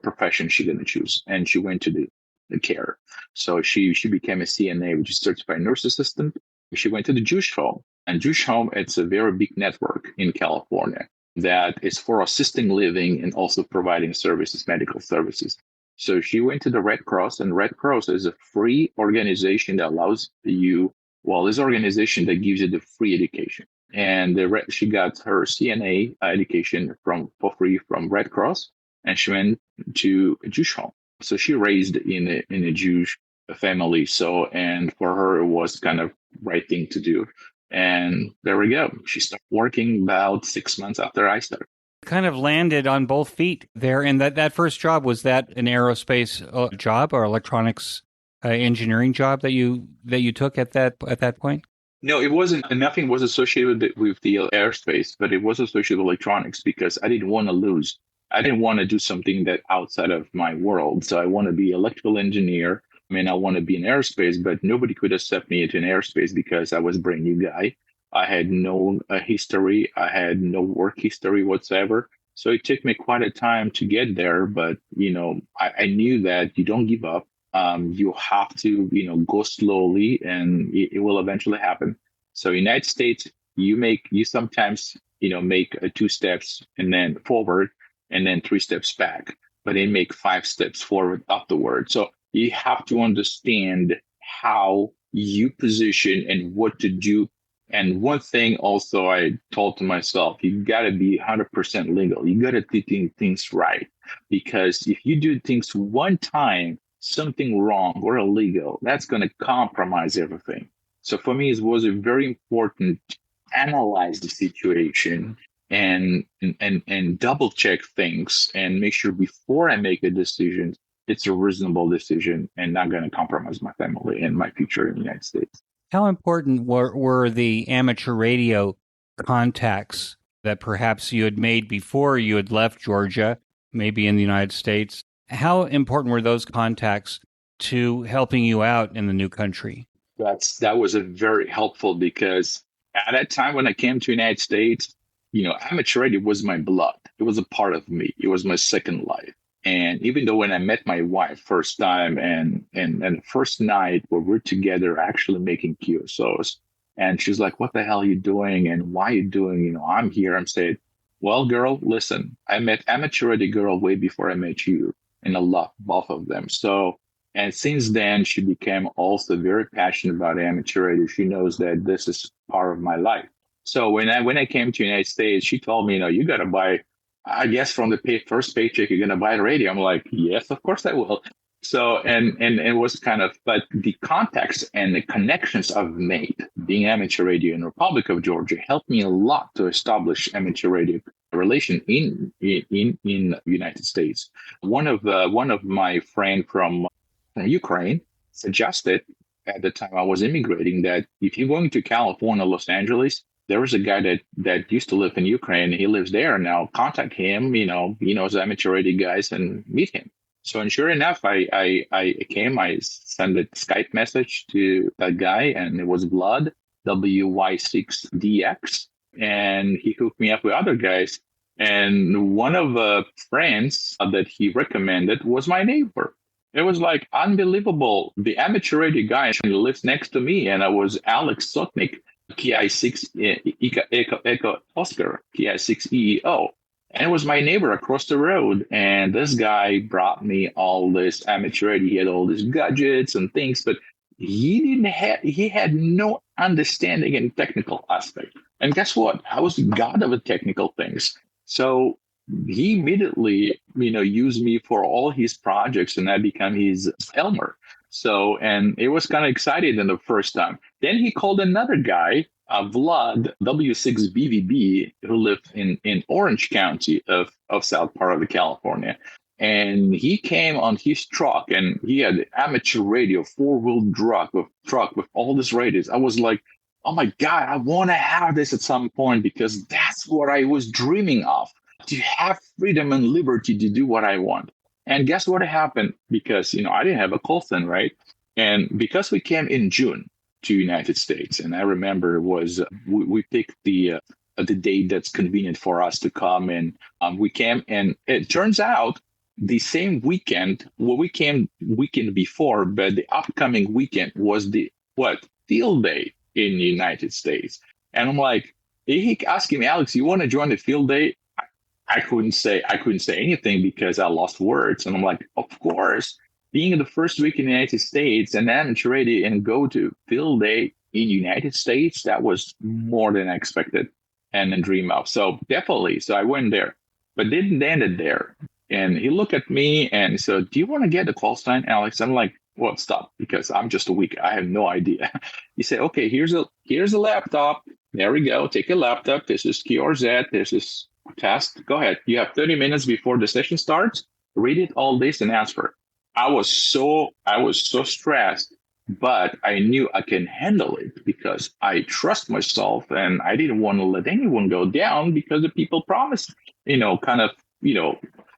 profession she's going to choose. And she went to the care. So she became a CNA, which is certified nurse assistant. She went to the Jewish home. And Jewish home, it's a very big network in California that is for assisting living and also providing services, medical services. So she went to the Red Cross, and Red Cross is a free organization that allows you, this organization that gives you the free education. And she got her CNA education for free from Red Cross, and she went to a Jewish home. So she raised in a Jewish family. So, and for her, it was kind of right thing to do. And there we go. She started working about 6 months after I started.
Kind of landed on both feet there. And that first job, was that an aerospace job or electronics engineering job that you took at that point?
No, it wasn't. Nothing was associated with the airspace, but it was associated with electronics because I didn't want to lose. I didn't want to do something that outside of my world. So I want to be electrical engineer. I mean, I want to be in aerospace, but nobody could accept me into an aerospace because I was a brand new guy. I had no history. I had no work history whatsoever. So it took me quite a time to get there. But, I knew that you don't give up. You have to, go slowly, and it will eventually happen. So United States, you sometimes, make 2 steps and then forward and then 3 steps back, but then make 5 steps forward afterward. So you have to understand how you position and what to do. And one thing also I told to myself, you got to be 100% legal. You got to do things right, because if you do things one time, something wrong or illegal, that's going to compromise everything. So for me, it was very important to analyze the situation and double check things and make sure before I make a decision, it's a reasonable decision and not going to compromise my family and my future in the United States.
How important were the amateur radio contacts that perhaps you had made before you had left Georgia, maybe in the United States? How important were those contacts to helping you out in the new country?
That was a very helpful, because at that time when I came to the United States, amateur radio was my blood. It was a part of me. It was my second life. And even though when I met my wife first time and the first night where we're together actually making QSOs, and she's like, "What the hell are you doing? And why are you doing? I'm here." I'm saying, "Well, girl, listen, I met amateur radio girl way before I met you, and I love both of them." So, and since then, she became also very passionate about amateur radio. She knows that this is part of my life. So when I came to the United States, she told me, you got to buy, I guess from the first paycheck, you're going to buy the radio. I'm like, yes, of course I will. So, and it was kind of, but the contacts and the connections I've made being amateur radio in the Republic of Georgia helped me a lot to establish amateur radio relation in United States. One of my friend from Ukraine suggested at the time I was immigrating that if you're going to California, Los Angeles, there was a guy that used to live in Ukraine. He lives there now. Contact him. He knows amateur radio guys, and meet him. So, and sure enough, I came. I sent a Skype message to that guy, and it was Vlad, WY6DX, and he hooked me up with other guys. And one of the friends that he recommended was my neighbor. It was like unbelievable. The amateur radio guy lives next to me, and I was Alex Sotnik, KI6 Echo Oscar, KI6 EEO. And it was my neighbor across the road. And this guy brought me all this amateur radio. He had all these gadgets and things, but he had no understanding in technical aspect. And guess what? I was the god of the technical things. So he immediately, used me for all his projects, and I became his Elmer. So, and it was kind of exciting in the first time. Then he called another guy, Vlad W6BVB, who lived in Orange County of South part of California. And he came on his truck, and he had amateur radio, four-wheel truck with all these radios. I was like, oh my God, I want to have this at some point, because that's what I was dreaming of, to have freedom and liberty to do what I want. And guess what happened? Because, I didn't have a call sign, right? And because we came in June to United States, and I remember it was, we picked the date that's convenient for us to come, and we came, and it turns out the same weekend, we came weekend before, but the upcoming weekend was the field day in the United States. And I'm like, he asking me, Alex, you want to join the field day? I couldn't say anything because I lost words. And I'm like, of course, being in the first week in the United States and amateur radio and go to field day in the United States, that was more than I expected and a dream of. So definitely. So I went there, but didn't end it there. And he looked at me and said, do you want to get the call sign, Alex? I'm like, well, stop, because I'm just a weak. I have no idea. He said, okay, here's a laptop. There we go. Take a laptop. This is QRZ. This is test. Go ahead. You have 30 minutes before the session starts. Read it all this and answer. I was so stressed, but I knew I can handle it because I trust myself, and I didn't want to let anyone go down because the people promised,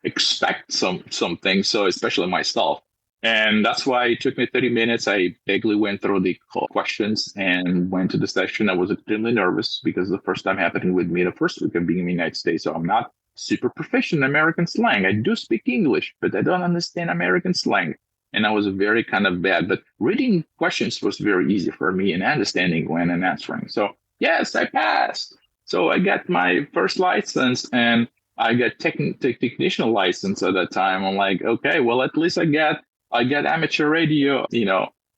expect something. So especially myself. And that's why it took me 30 minutes. I vaguely went through the questions and went to the session. I was extremely nervous because the first time happening with me the first week of being in the United States. So I'm not super proficient in American slang. I do speak English, but I don't understand American slang. And I was very kind of bad. But reading questions was very easy for me, and understanding when and answering. So yes, I passed. So I got my first license, and I got technician license at that time. I'm like, okay, well, at least I got amateur radio,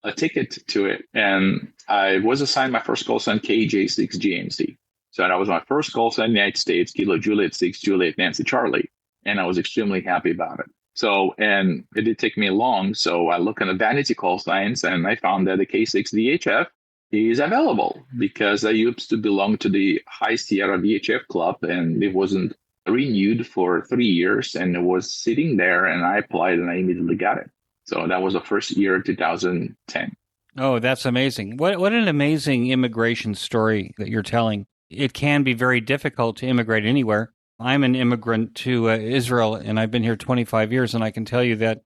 a ticket to it. And I was assigned my first call sign KJ6GNC. So that was my first call sign in the United States, Kilo Juliet 6 Juliet Nancy Charlie. And I was extremely happy about it. So, and it did take me long. So I looked at the vanity call signs, and I found that the K6VHF is available because I used to belong to the High Sierra VHF Club, and it wasn't renewed for 3 years, and it was sitting there, and I applied and I immediately got it. So that was the first year, 2010.
Oh, that's amazing. What an amazing immigration story that you're telling. It can be very difficult to immigrate anywhere. I'm an immigrant to Israel, and I've been here 25 years, and I can tell you that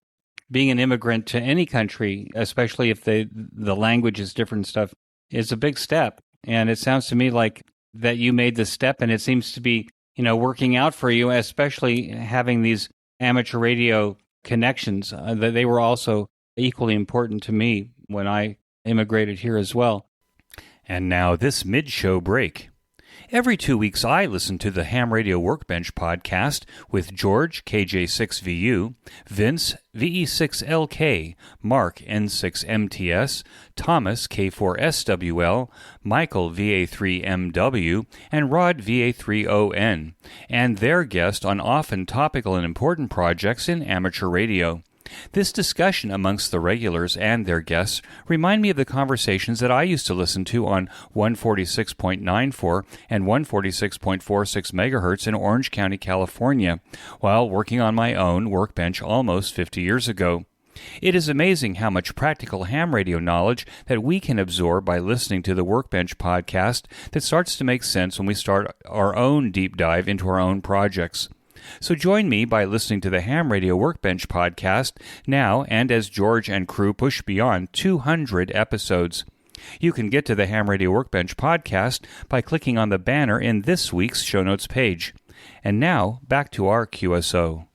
being an immigrant to any country, especially if the language is different and stuff, is a big step. And it sounds to me like that you made the step, and it seems to be, working out for you, especially having these amateur radio connections. That they were also equally important to me when I immigrated here as well. And now this mid-show break. Every 2 weeks, I listen to the Ham Radio Workbench podcast with George, KJ6VU, Vince, VE6LK, Mark, N6MTS, Thomas, K4SWL, Michael, VA3MW, and Rod, VA3ON, and their guest on often topical and important projects in amateur radio. This discussion amongst the regulars and their guests remind me of the conversations that I used to listen to on 146.94 and 146.46 megahertz in Orange County, California, while working on my own workbench almost 50 years ago. It is amazing how much practical ham radio knowledge that we can absorb by listening to the Workbench podcast that starts to make sense when we start our own deep dive into our own projects. So join me by listening to the Ham Radio Workbench podcast now and as George and crew push beyond 200 episodes. You can get to the Ham Radio Workbench podcast by clicking on the banner in this week's show notes page. And now, back to our QSO.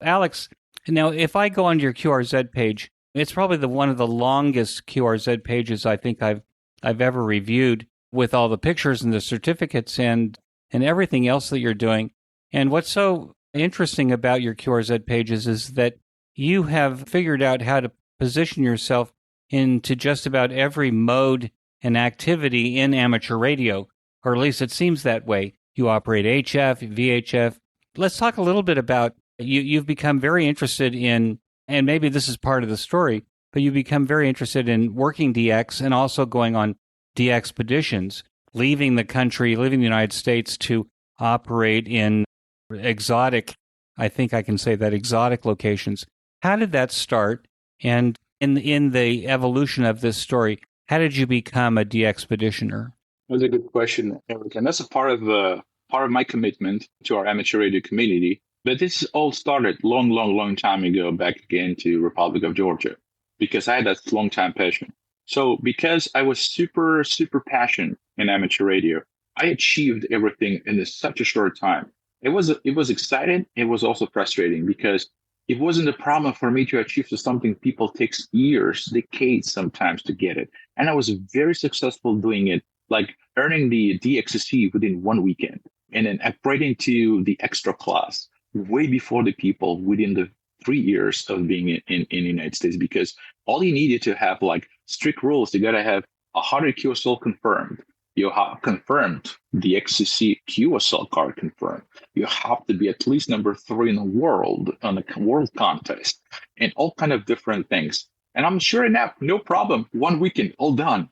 Alex, now if I go onto your QRZ page, it's probably one of the longest QRZ pages I think I've ever reviewed, with all the pictures and the certificates, and and everything else that you're doing. And what's so interesting about your QRZ pages is that you have figured out how to position yourself into just about every mode and activity in amateur radio, or at least it seems that way. You operate HF, VHF. Let's talk a little bit about you've become very interested in, and maybe this is part of the story, but you've become very interested in working DX and also going on DXpeditions, leaving the country, leaving the United States to operate in exotic, I think I can say that, exotic locations. How did that start? And in the evolution of this story, how did you become a DXpeditioner?
That's a good question, Eric. And that's a part of my commitment to our amateur radio community. But this all started long time ago, back again to Republic of Georgia, because I had that long time passion. So because I was super passionate in amateur radio, I achieved everything in such a short time. It was exciting. It was also frustrating because it wasn't a problem for me to achieve something people takes years, decades sometimes to get it. And I was very successful doing it, like earning the DXC within 1 weekend and then upgrading to the extra class way before the people within the 3 years of being in the United States, because all you needed to have like strict rules. You got to have 100 QSL confirmed. You have confirmed the XCC QSL card confirmed. You have to be at least number 3 in the world on a world contest and all kind of different things. And I'm sure enough, no problem. 1 weekend, all done.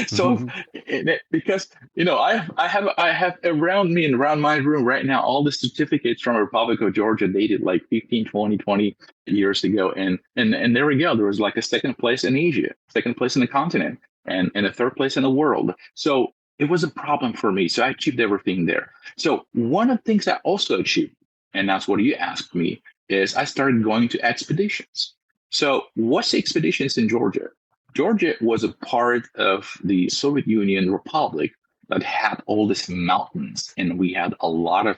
So, because I have around me and around my room right now all the certificates from Republic of Georgia dated like 15, 20 years ago, and there we go. There was like a second place in Asia, second place in the continent, and a third place in the world. So it was a problem for me. So I achieved everything there. So one of the things I also achieved, and that's what you asked me, is I started going to expeditions. So what's expeditions in Georgia? Georgia was a part of the Soviet Union Republic that had all these mountains, and we had a lot of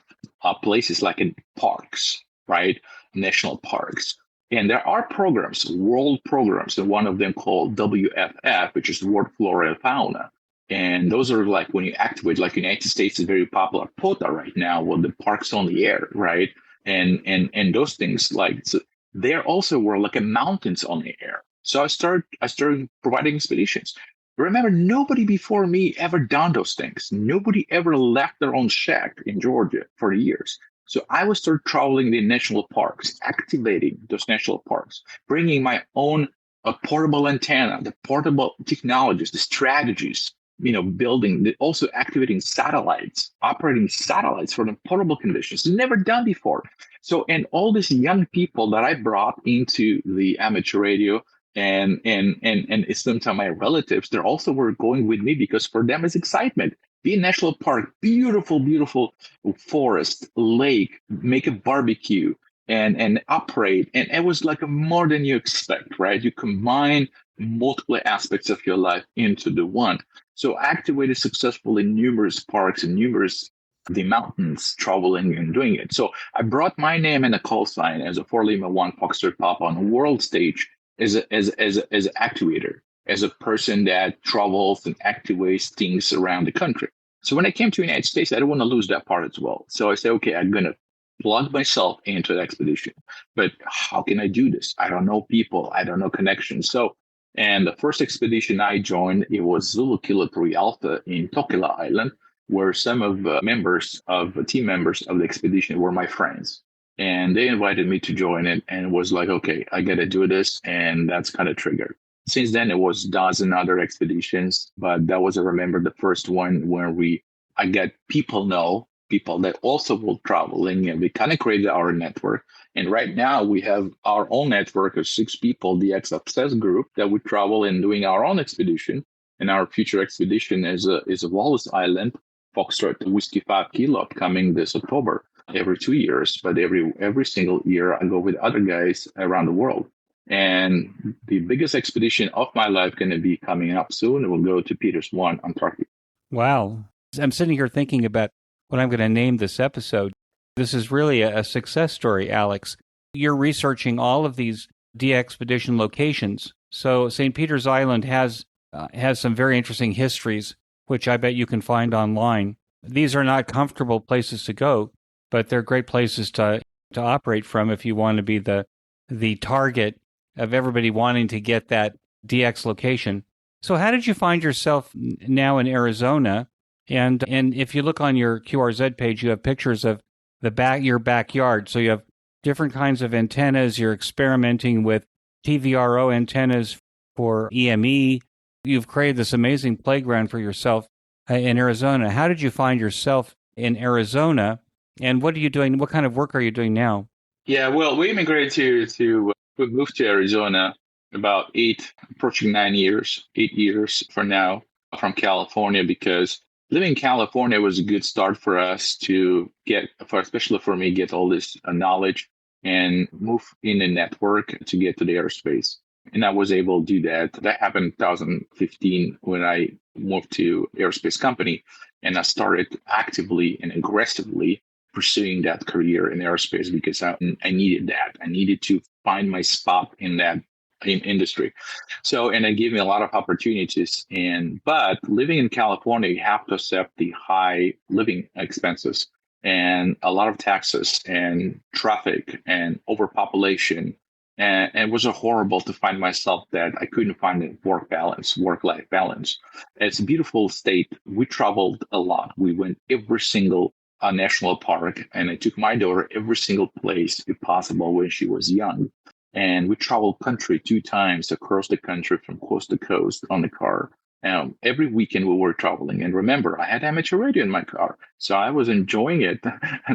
places like in parks, right? National parks. And there are programs, world programs, and one of them called WFF, which is World Flora and Fauna. And those are like when you activate, like United States is very popular POTA right now, with the parks on the air, right? And those things, like, so there also were like a mountains on the air. So I started providing expeditions. Remember, nobody before me ever done those things. Nobody ever left their own shack in Georgia for years. So I would start traveling the national parks, activating those national parks, bringing my own portable antenna, the portable technologies, the strategies, building, also activating satellites, operating satellites for the portable conditions, never done before. So, and all these young people that I brought into the amateur radio and sometimes my relatives, they also were going with me because for them it's excitement. Be in national park, beautiful forest, lake, make a barbecue and operate. And it was like more than you expect, right? You combine multiple aspects of your life into the one. So activated successfully in numerous parks and the mountains, traveling and doing it. So I brought my name and a call sign as a 4 Lima 1 Foxtrot Papa on the world stage as an activator, as a person that travels and activates things around the country. So when I came to the United States, I didn't want to lose that part as well. So I said, okay, I'm going to plug myself into the expedition. But how can I do this? I don't know people. I don't know connections. And the first expedition I joined, it was Zulu Kilo 3 Alpha in Tokelau Island, where some of the team members of the expedition were my friends. And they invited me to join it and was like, okay, I got to do this. And that's kind of triggered. Since then, it was dozen other expeditions, but that was, I remember, the first one where I got people that also will traveling, and we kind of created our network. And right now we have our own network of 6 people, the X Obsessed group, that would travel and doing our own expedition. And our future expedition is a Wallis Island, Foxtrot Whiskey 5 Kilo, coming this October every 2 years. But every single year I go with other guys around the world. And the biggest expedition of my life going to be coming up soon. We'll go to Peters 1, Antarctica.
Wow. I'm sitting here thinking about what I'm going to name this episode. This is really a success story, Alex. You're researching all of these DXpedition locations. So St. Peter's Island has some very interesting histories, which I bet you can find online. these are not comfortable places to go, but they're great places to operate from if you want to be the target of everybody wanting to get that DX location. So how did you find yourself now in Arizona? And if you look on your QRZ page, you have pictures of your backyard. So you have different kinds of antennas. You're experimenting with TVRO antennas for EME. You've created this amazing playground for yourself in Arizona. How did you find yourself in Arizona? And what are you doing? What kind of work are you doing now?
Yeah, well, we immigrated we moved to Arizona about approaching 9 years, 8 years for now from California, because living in California was a good start for us to especially for me, get all this knowledge and move in a network to get to the airspace. And I was able to do that. That happened in 2015 when I moved to aerospace company, and I started actively and aggressively pursuing that career in aerospace because I needed that. I needed to find my spot in that industry. So, and it gave me a lot of opportunities. But living in California, you have to accept the high living expenses and a lot of taxes and traffic and overpopulation. And it was horrible to find myself that I couldn't find a work-life balance. It's a beautiful state. We traveled a lot. We went every single national park, and I took my daughter every single place if possible when she was young. And we traveled country 2 times across the country from coast to coast on the car. Every weekend we were traveling. And remember, I had amateur radio in my car. So I was enjoying it,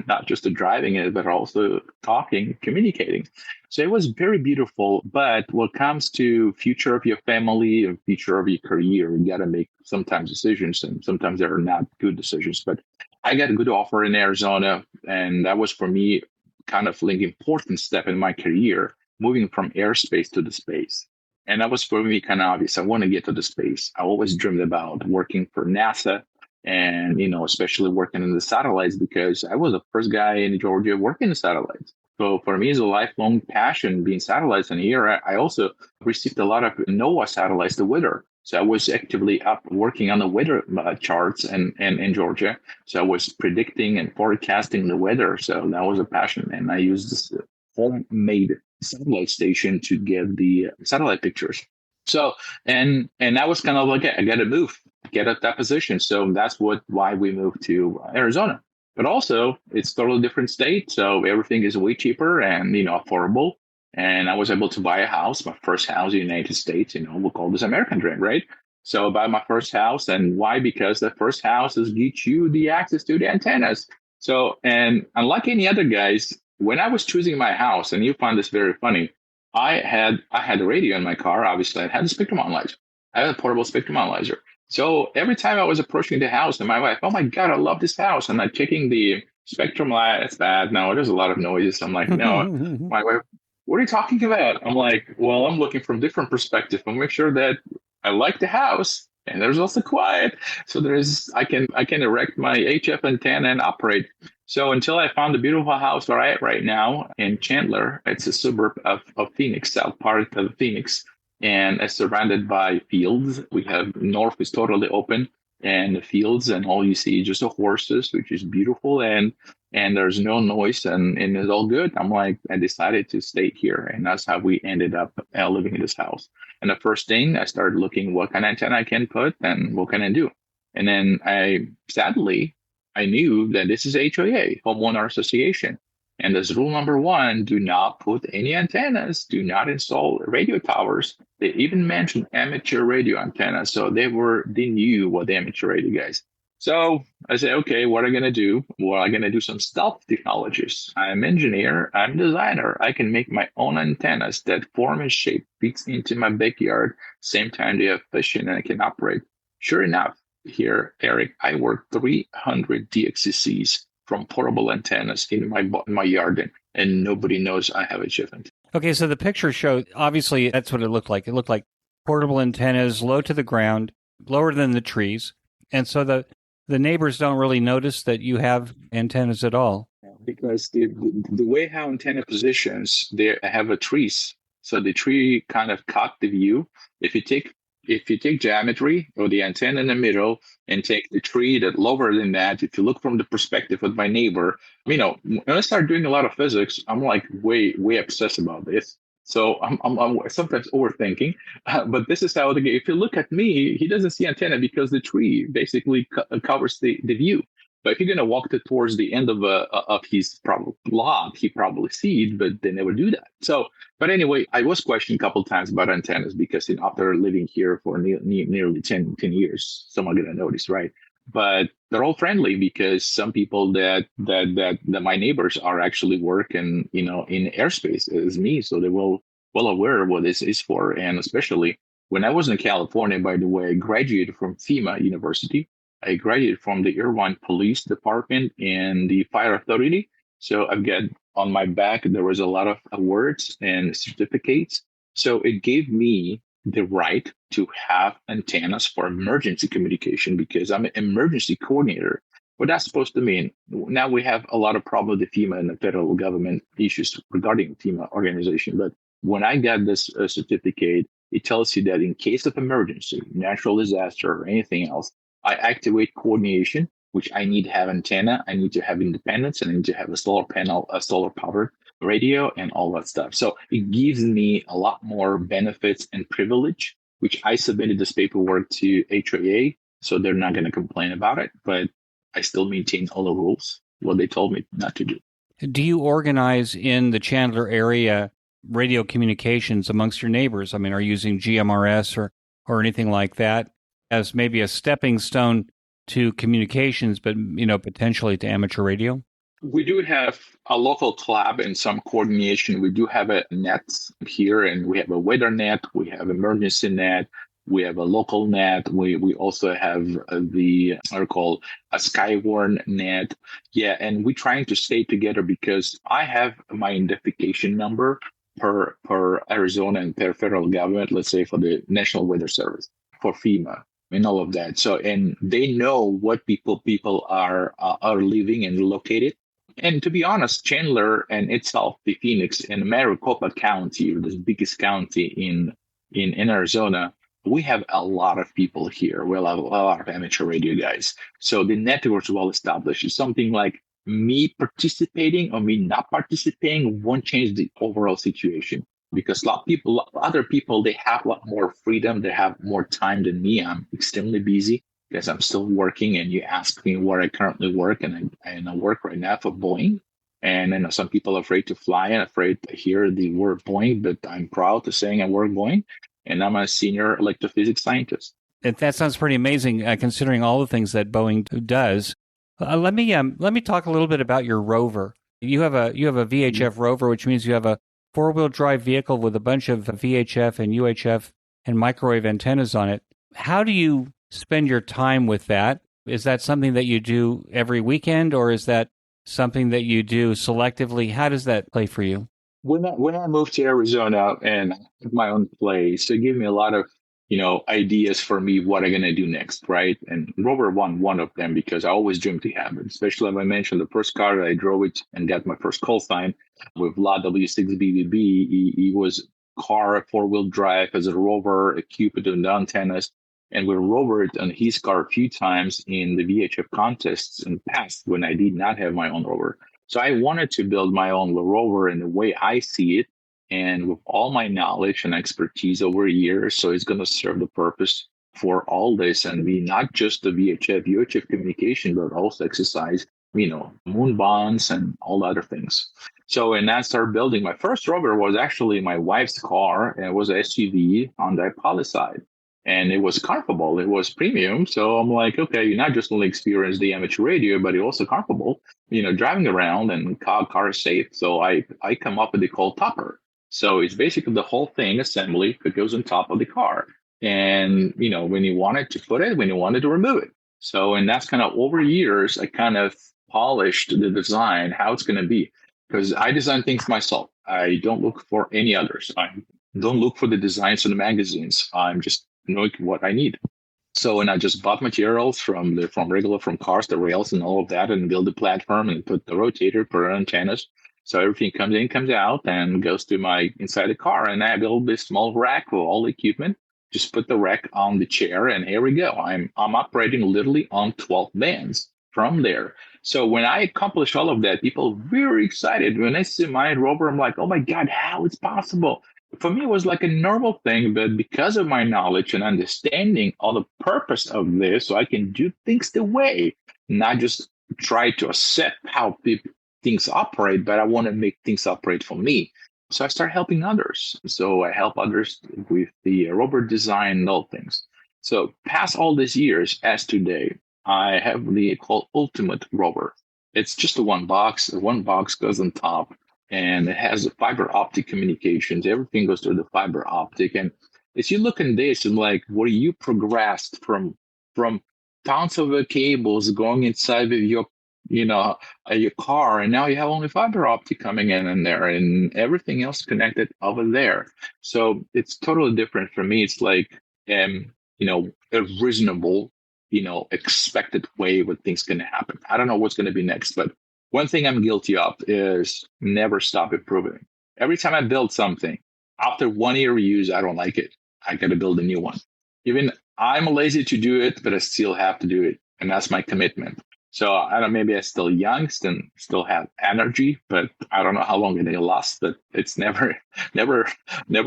not just driving it, but also talking, communicating. So it was very beautiful. But when it comes to future of your family and future of your career, you got to make sometimes decisions, and sometimes they're not good decisions. But I got a good offer in Arizona, and that was for me kind of like an important step in my career, moving from airspace to the space. And that was for me kind of obvious. I want to get to the space. I always dreamed about working for NASA and, especially working in the satellites, because I was the first guy in Georgia working in satellites. So for me, it's a lifelong passion being satellites. And here I also received a lot of NOAA satellites, the weather. So I was actively up working on the weather charts and in Georgia. So I was predicting and forecasting the weather. So that was a passion. And I used this homemade satellite station to get the satellite pictures. So, and that was kind of like, I got to move, get at that position. So that's why we moved to Arizona. But also, it's totally different state. So everything is way cheaper and, affordable. And I was able to buy a house, my first house in the United States. We'll call this American dream, right? So I buy my first house. And why? Because the first house gives you the access to the antennas. So, and unlike any other guys, when I was choosing my house, and you find this very funny, I had a radio in my car. Obviously, I had a spectrum analyzer. I had a portable spectrum analyzer. So every time I was approaching the house, and my wife, oh my God, I love this house. And I'm checking the spectrum light. It's bad. No, there's a lot of noises. I'm like, no. My wife, what are you talking about? I'm like, well, I'm looking from different perspective. I'll make sure that I like the house. And there's also quiet. So I can erect my HF antenna and operate. So until I found a beautiful house where I am right now in Chandler, it's a suburb of Phoenix, south part of Phoenix, and it's surrounded by fields. We have north is totally open and the fields, and all you see is just the horses, which is beautiful, and there's no noise, and it's all good. I decided to stay here, and that's how we ended up living in this house. And the first thing, I started looking what kind of antenna I can put and what can I do. And then I knew that this is HOA, Homeowner Association. And there's rule number 1, do not put any antennas, do not install radio towers. They even mentioned amateur radio antennas. So they knew what the amateur radio guys. So I said, okay, what am I going to do? Well, I'm going to do some stealth technologies. I'm an engineer, I'm a designer. I can make my own antennas that form and shape fits into my backyard. Same time they have fishing and I can operate. Sure enough, here, Eric, I work 300 DXCCs from portable antennas in my yard, and nobody knows I have a HF antenna.
Okay, so the picture showed, obviously, that's what it looked like. It looked like portable antennas, low to the ground, lower than the trees. And so the neighbors don't really notice that you have antennas at all.
Because the way how antenna positions, they have a trees. So the tree kind of cut the view. If you take if you take geometry or the antenna in the middle and take the tree that lower than that, if you look from the perspective of my neighbor, when I start doing a lot of physics, I'm like way obsessed about this. So I'm sometimes overthinking, but this is how if you look at me, he doesn't see antenna because the tree basically covers the view. But if you're going to walk towards the end of his probably lot, he probably see it, but they never do that. So, but anyway, I was questioning a couple of times about antennas because after living here for nearly 10 years, someone going to notice, right? But they're all friendly because some people that my neighbors are actually working, in airspace as me, so they're well aware of what this is for. And especially when I was in California, by the way, I graduated from FEMA University. I graduated from the Irvine Police Department and the Fire Authority. So I've got on my back, there was a lot of awards and certificates. So it gave me the right to have antennas for emergency communication because I'm an emergency coordinator. What that's supposed to mean? Now we have a lot of problems with the FEMA and the federal government issues regarding FEMA organization. But when I got this certificate, it tells you that in case of emergency, natural disaster, or anything else, I activate coordination, which I need to have antenna, I need to have independence, and I need to have a solar panel, a solar powered radio, and all that stuff. So it gives me a lot more benefits and privilege, which I submitted this paperwork to HOA, so they're not going to complain about it, but I still maintain all the rules, what they told me not to do.
Do you organize in the Chandler area radio communications amongst your neighbors? I mean, are you using GMRS or anything like that as maybe a stepping stone to communications, but, potentially to amateur radio?
We do have a local club and some coordination. We do have a net here, and we have a weather net, we have emergency net, we have a local net. We also have the called a Skywarn net. Yeah, and we're trying to stay together because I have my identification number per Arizona and per federal government, let's say for the National Weather Service, for FEMA, and all of that. So, and they know what people are living and located. And to be honest, Chandler and itself, the Phoenix and Maricopa County, the biggest county in Arizona, we have a lot of people here. We have a lot of amateur radio guys. So the network's well established. It's something like me participating or me not participating won't change the overall situation. Because other people, they have a lot more freedom. They have more time than me. I'm extremely busy because I'm still working. And you ask me where I currently work, and I work right now for Boeing. And some people are afraid to fly and afraid to hear the word Boeing, but I'm proud to saying I work Boeing, and I'm a senior electrophysics scientist.
That sounds pretty amazing, considering all the things that Boeing does. Let me talk a little bit about your rover. You have a VHF rover, which means you have a four-wheel drive vehicle with a bunch of VHF and UHF and microwave antennas on it. How do you spend your time with that? Is that something that you do every weekend, or is that something that you do selectively? How does that play for you?
When I moved to Arizona and I had my own place, it gave me a lot of ideas for me what I'm gonna do next, right? And Rover one of them because I always dreamed to have it. Especially as I mentioned, the first car that I drove it and got my first call sign with La W6BBB. He was car 4-wheel drive as a Rover, a Cupid and the antennas, and we rovered on his car a few times in the VHF contests in the past when I did not have my own Rover. So I wanted to build my own Rover in the way I see it, and with all my knowledge and expertise over years. So it's going to serve the purpose for all this and be not just the VHF, UHF communication, but also exercise, moon bonds and all other things. So, and I started building. My first rover was actually my wife's car, and it was an SUV on the Palisade. And it was carpable. It was premium. So I'm like, okay, you not just only experience the amateur radio, but it also carpable, driving around and car is safe. So I come up with the called topper. So it's basically the whole thing assembly that goes on top of the car. And, when you wanted to put it, when you wanted to remove it. So, and that's kind of over years, I kind of polished the design, how it's going to be, because I design things myself. I don't look for any others. I don't look for the designs in the magazines. I'm just knowing what I need. So, and I just bought materials from cars, the rails and all of that, and build the platform and put the rotator, put antennas. So everything comes in, comes out, and goes to inside the car. And I build this small rack with all the equipment. Just put the rack on the chair, and here we go. I'm operating literally on 12 bands from there. So when I accomplish all of that, people are very excited. When I see my rover, I'm like, oh my God, how it's possible? For me, it was like a normal thing, but because of my knowledge and understanding all the purpose of this, so I can do things the way, not just try to accept how things operate, but I want to make things operate for me. So I start helping others. So I help others with the rover design and all things. So past all these years, as today, I have the called Ultimate Rover. It's just a one box. One box goes on top, and it has fiber optic communications. Everything goes through the fiber optic. And as you look in this, I'm like, what you progressed from tons of cables going inside of your car, and now you have only fiber optic coming in there, and everything else connected over there. So it's totally different for me. It's like a reasonable, expected way what things can happen. I don't know what's going to be next, but one thing I'm guilty of is never stop improving. Every time I build something, after 1 year use, I don't like it. I got to build a new one. Even I'm lazy to do it, but I still have to do it, and that's my commitment. So I don't. Maybe I'm still young, still have energy, but I don't know how long it'll last. But it's never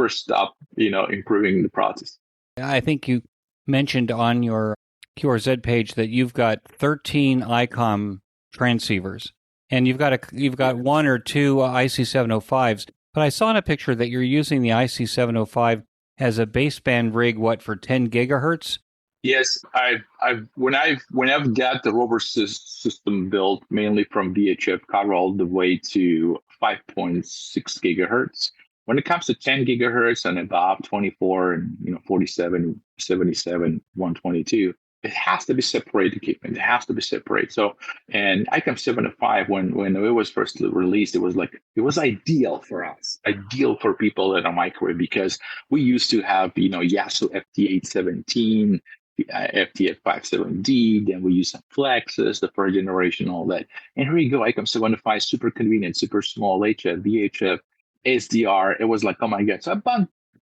stop. Improving the process.
I think you mentioned on your QRZ page that you've got 13 ICOM transceivers, and you've got one or two IC705s. But I saw in a picture that you're using the IC705 as a baseband rig. What, for 10 gigahertz?
Yes, when I've got the rover system built mainly from VHF cover all the way to 5.6 gigahertz. When it comes to 10 gigahertz and above 24 and 47, 77, 122, it has to be separate equipment. It has to be separate. So, and ICOM 705, when it was first released, it was ideal for us, ideal for people in a microwave, because we used to have Yasu FT817. FT857D, then we use some flexes, the first generation, all that. And here you go, ICOM 705, super convenient, super small, HF, VHF, SDR. It was like, oh my God. So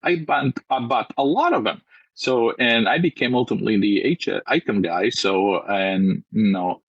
I bought a lot of them. So, and I became ultimately the ICOM guy. So, and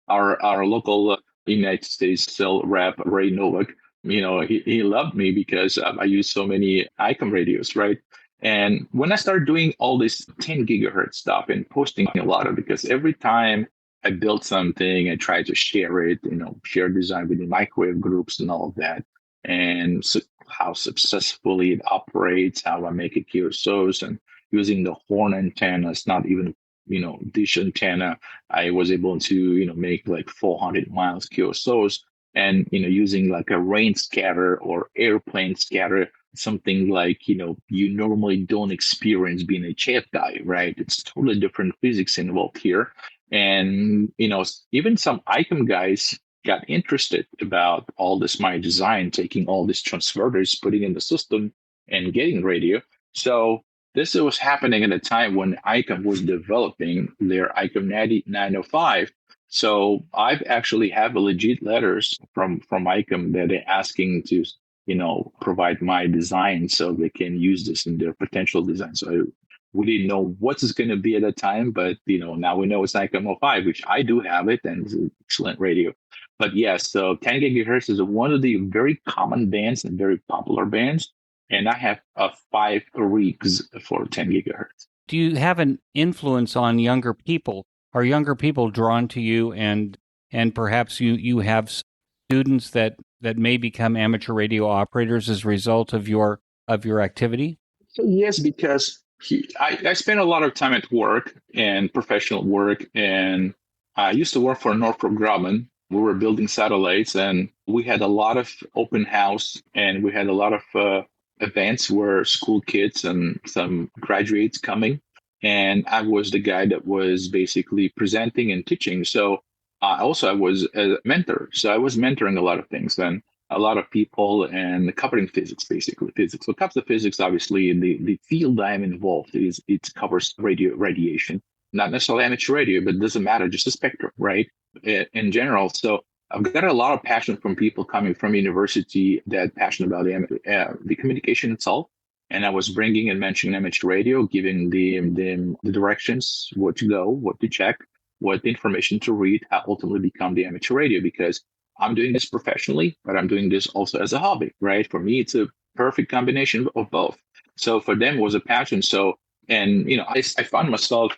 our local United States sales rep, Ray Novak, he loved me because I use so many ICOM radios, right? And when I started doing all this 10 gigahertz stuff and posting a lot of it, because every time I built something, I tried to share it, share design with the microwave groups and all of that, and so how successfully it operates, how I make it QSOs, and using the horn antennas, not even dish antenna. I was able to make like 400 miles QSOs, and using like a rain scatter or airplane scatter, something like you normally don't experience being a chat guy, right? It's totally different physics involved here. And even some ICOM guys got interested about all this my design, taking all these transverters, putting in the system and getting radio. So this was happening at a time when ICOM was developing their ICOM 905. So I've actually have legit letters from ICOM that they're asking to provide my design so they can use this in their potential design. So we didn't know what it's going to be at that time, but now we know it's ICOM 05, which I do have it, and it's an excellent radio. But yes, so 10 gigahertz is one of the very common bands and very popular bands, and I have 5 rigs for 10 gigahertz.
Do you have an influence on younger people? Are younger people drawn to you, and perhaps you have students that may become amateur radio operators as a result of your activity?
So yes, because I spent a lot of time at work and professional work, and I used to work for Northrop Grumman. We were building satellites, and we had a lot of open house, and we had a lot of events where school kids and some graduates coming. And I was the guy that was basically presenting and teaching. So I was a mentor. So I was mentoring a lot of things and a lot of people and covering physics, basically physics. So it covers the physics, obviously, in the field I'm involved is it covers radiation, not necessarily amateur radio, but it doesn't matter, just a spectrum, right? In general. So I've got a lot of passion from people coming from university that passionate about the communication itself. And I was bringing and mentioning amateur radio, giving the directions, what to go, what to check, what information to read, how ultimately become the amateur radio, because I'm doing this professionally, but I'm doing this also as a hobby, right? For me, it's a perfect combination of both. So for them, it was a passion. So, and, I found myself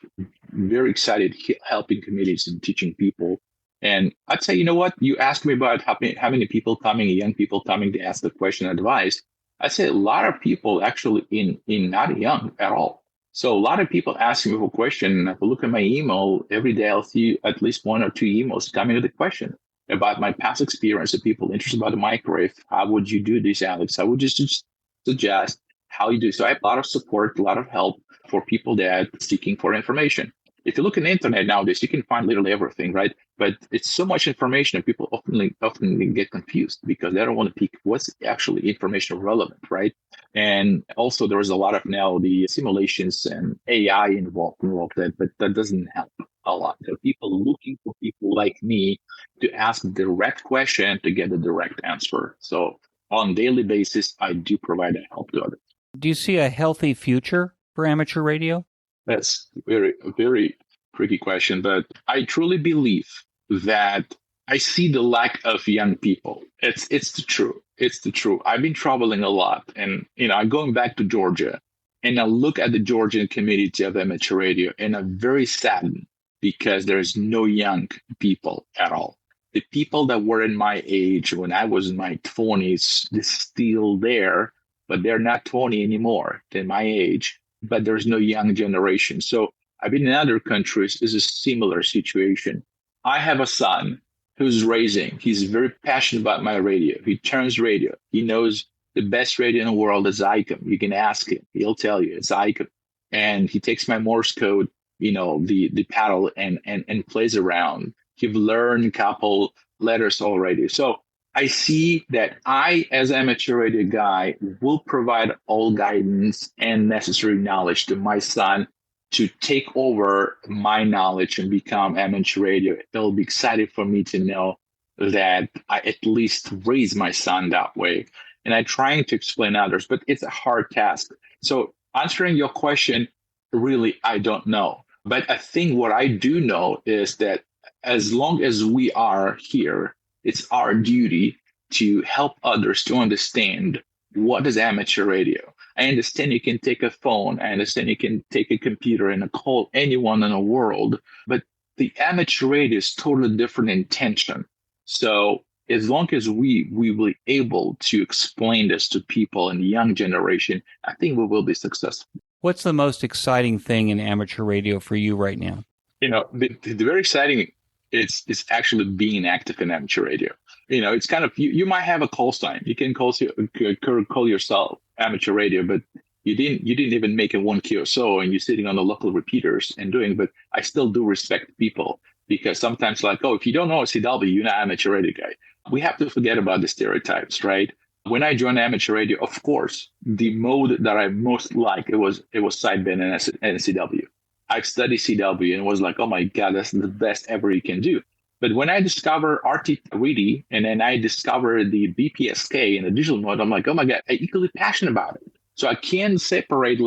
very excited helping communities and teaching people. And I'd say, you know what? You asked me about how many people coming, young people coming to ask the question and advice. I'd say a lot of people actually in not young at all. So a lot of people asking me for a question. If I look at my email every day, I'll see at least 1 or 2 emails coming with a question about my past experience of people interested about the microwave. How would you do this, Alex? I would just suggest how you do. So I have a lot of support, a lot of help for people that are seeking for information. If you look on the internet nowadays, you can find literally everything, right? But it's so much information that people often get confused because they don't want to pick what's actually information relevant, right? And also there is a lot of now the simulations and AI involved that, but that doesn't help a lot. So people looking for people like me to ask the direct question to get the direct answer. So on a daily basis, I do provide that help to others.
Do you see a healthy future for amateur radio?
That's a very tricky question, but I truly believe that I see the lack of young people. It's the truth. It's the truth. I've been traveling a lot, and I'm going back to Georgia, and I look at the Georgian community of amateur radio, and I'm very saddened because there's no young people at all. The people that were in my age when I was in my 20s, they're still there, but they're not 20 anymore. They're my age, but there's no young generation. So I've been in other countries. It's a similar situation. I have a son who's raising. He's very passionate about my radio. He turns radio. He knows the best radio in the world is ICOM. You can ask him. He'll tell you it's ICOM. And he takes my Morse code, the paddle and plays around. He've learned a couple letters already. So I see that I, as an amateur radio guy, will provide all guidance and necessary knowledge to my son to take over my knowledge and become amateur radio. It'll be exciting for me to know that I at least raise my son that way. And I'm trying to explain others, but it's a hard task. So answering your question, really, I don't know. But I think what I do know is that as long as we are here, it's our duty to help others to understand what is amateur radio. I understand you can take a phone. I understand you can take a computer and call anyone in the world, but the amateur radio is totally different intention. So as long as we will be able to explain this to people in the young generation, I think we will be successful.
What's the most exciting thing in amateur radio for you right now?
The very exciting is actually being active in amateur radio. It's kind of, you might have a call sign. You can call yourself amateur radio, but you didn't even make it one QSO and you're sitting on the local repeaters and doing, but I still do respect people because sometimes if you don't know a CW, you're not an amateur radio guy. We have to forget about the stereotypes, right? When I joined amateur radio, of course, the mode that I most like, it was sideband and CW. I've studied CW and was like, oh my God, that's the best ever you can do. But when I discovered RT3D and then I discovered the BPSK in the digital mode, I'm like, oh my God, I'm equally passionate about it. So I can't separate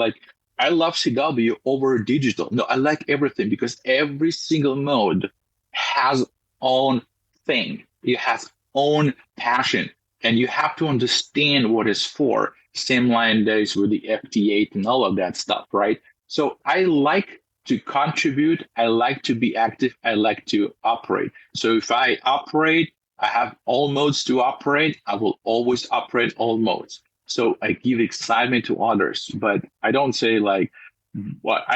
I love CW over digital. No, I like everything because every single mode has own thing. It has own passion. And you have to understand what it's for. Same line days with the FT8 and all of that stuff, right? So I like to contribute. I like to be active. I like to operate. So if I operate, I have all modes to operate. I will always operate all modes. So I give excitement to others, but I don't say I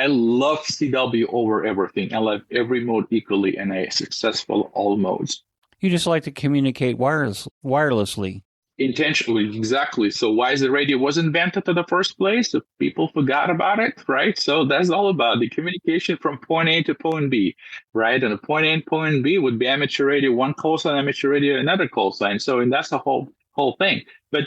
love CW over everything. I love every mode equally and I successful all modes.
You just like to communicate wirelessly.
Intentionally, exactly. So why is the radio was invented in the first place? So people forgot about it, right? So that's all about the communication from point A to point B, right? And the point A and point B would be amateur radio, one call sign, amateur radio, another call sign. So and that's the whole thing. But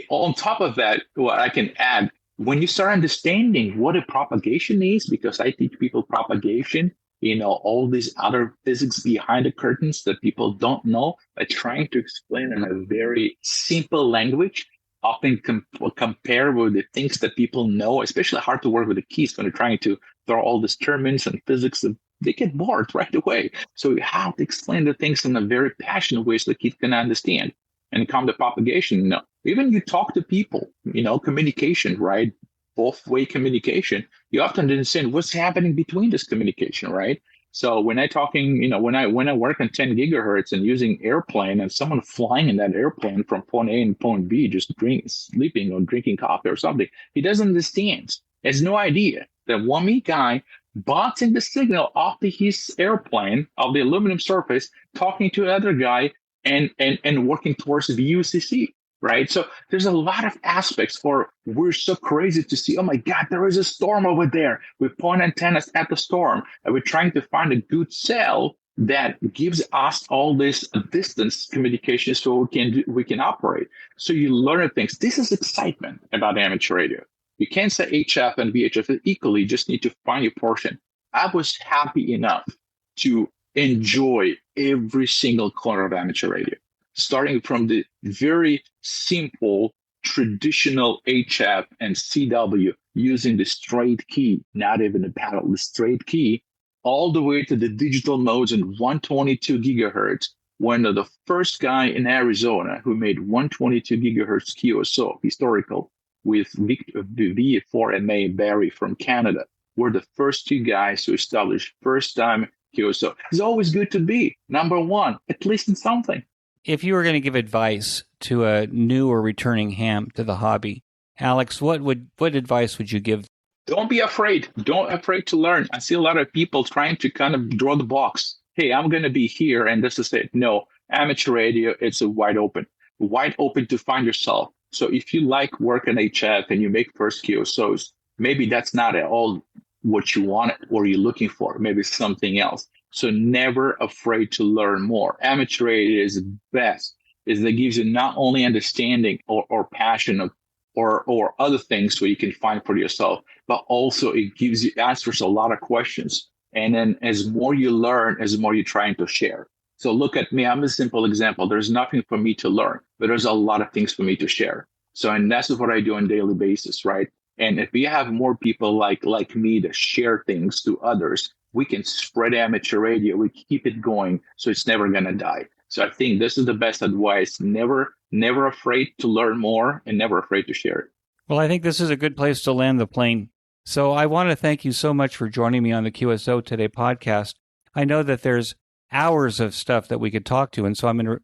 on top of that, what I can add, when you start understanding what a propagation is, because I teach people propagation, all these other physics behind the curtains that people don't know, by trying to explain in a very simple language, often compare with the things that people know, especially hard to work with the keys when they're trying to throw all these terms and physics. They get bored right away. So you have to explain the things in a very passionate way so the kids can understand. And come to propagation, even you talk to people, communication, right? Both-way communication. You often understand what's happening between this communication, right? So when I talking, when I work on 10 gigahertz and using airplane and someone flying in that airplane from point A and point B, just sleeping or drinking coffee or something, he doesn't understand. Has no idea that one guy bouncing the signal off his airplane, of the aluminum surface, talking to another guy and working towards the UCC. Right. So there's a lot of aspects we're so crazy to see, oh my God, there is a storm over there. We point antennas at the storm and we're trying to find a good cell that gives us all this distance communication so we can operate. So you learn things. This is excitement about amateur radio. You can't say HF and VHF equally, you just need to find your portion. I was happy enough to enjoy every single corner of amateur radio, starting from the very simple traditional HF and CW using the straight key, not even a paddle, the straight key, all the way to the digital modes in 122 gigahertz. One of the first guy in Arizona who made 122 gigahertz QSO historical with V4MA Barry from Canada. We're the first two guys to establish first time QSO. It's always good to be number one, at least in something.
If you were going to give advice to a new or returning ham to the hobby, Alex, what advice would you give?
Don't be afraid. Don't afraid to learn. I see a lot of people trying to kind of draw the box. Hey, I'm going to be here and this is it. No, amateur radio, it's a wide open to find yourself. So if you like work in HF and you make first QSOs, maybe that's not at all what you want or you're looking for. Maybe it's something else. So never afraid to learn more. Amateur radio is best, is that gives you not only understanding or passion or other things so you can find for yourself, but also it gives you answers a lot of questions. And then as more you learn, as more you're trying to share. So look at me, I'm a simple example. There's nothing for me to learn, but there's a lot of things for me to share. So, and that's what I do on a daily basis, right? And if we have more people like me to share things to others, we can spread amateur radio. We keep it going, so it's never going to die. So I think this is the best advice. Never afraid to learn more and never afraid to share it.
Well, I think this is a good place to land the plane. So I want to thank you so much for joining me on the QSO Today podcast. I know that there's hours of stuff that we could talk to, and so I'm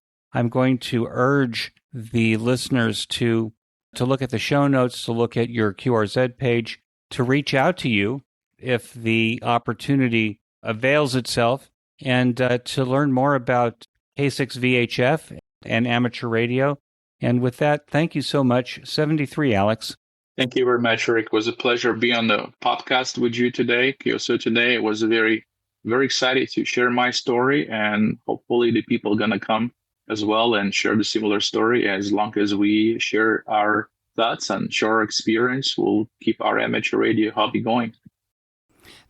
going to urge the listeners to look at the show notes, to look at your QRZ page, to reach out to you if the opportunity avails itself, and to learn more about K6VHF and amateur radio. And with that, thank you so much. 73, Alex.
Thank you very much, Rick. It was a pleasure being on the podcast with you today, QSO Today. It was very, very excited to share my story, and hopefully the people are going to come as well and share the similar story. As long as we share our thoughts and share our experience, we'll keep our amateur radio hobby going.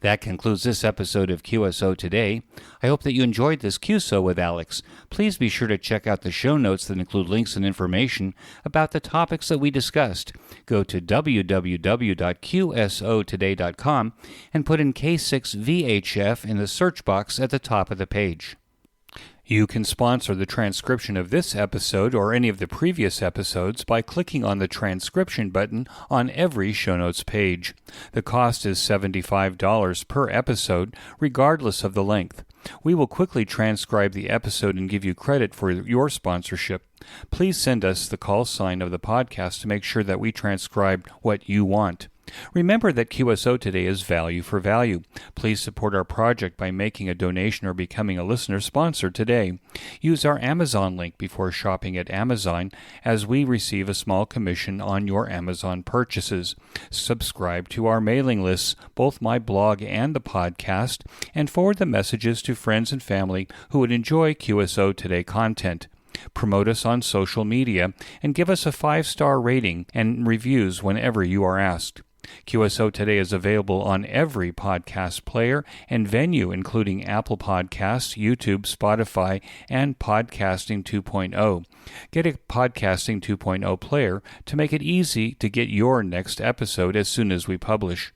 That concludes this episode of QSO Today. I hope that you enjoyed this QSO with Alex. Please be sure to check out the show notes that include links and information about the topics that we discussed. Go to www.qsotoday.com and put in K6VHF in the search box at the top of the page. You can sponsor the transcription of this episode or any of the previous episodes by clicking on the transcription button on every show notes page. The cost is $75 per episode, regardless of the length. We will quickly transcribe the episode and give you credit for your sponsorship. Please send us the call sign of the podcast to make sure that we transcribe what you want. Remember that QSO Today is value for value. Please support our project by making a donation or becoming a listener sponsor today. Use our Amazon link before shopping at Amazon, as we receive a small commission on your Amazon purchases. Subscribe to our mailing lists, both my blog and the podcast, and forward the messages to friends and family who would enjoy QSO Today content. Promote us on social media and give us a 5-star rating and reviews whenever you are asked. QSO Today is available on every podcast player and venue, including Apple Podcasts, YouTube, Spotify, and Podcasting 2.0. Get a Podcasting 2.0 player to make it easy to get your next episode as soon as we publish.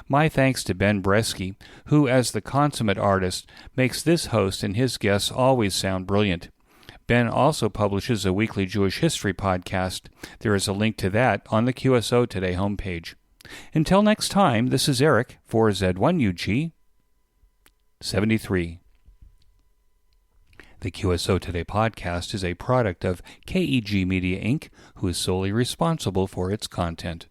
My thanks to Ben Bresky, who, as the consummate artist, makes this host and his guests always sound brilliant. Ben also publishes a weekly Jewish history podcast. There is a link to that on the QSO Today homepage. Until next time, this is Eric for Z1UG 73. The QSO Today podcast is a product of KEG Media Inc., who is solely responsible for its content.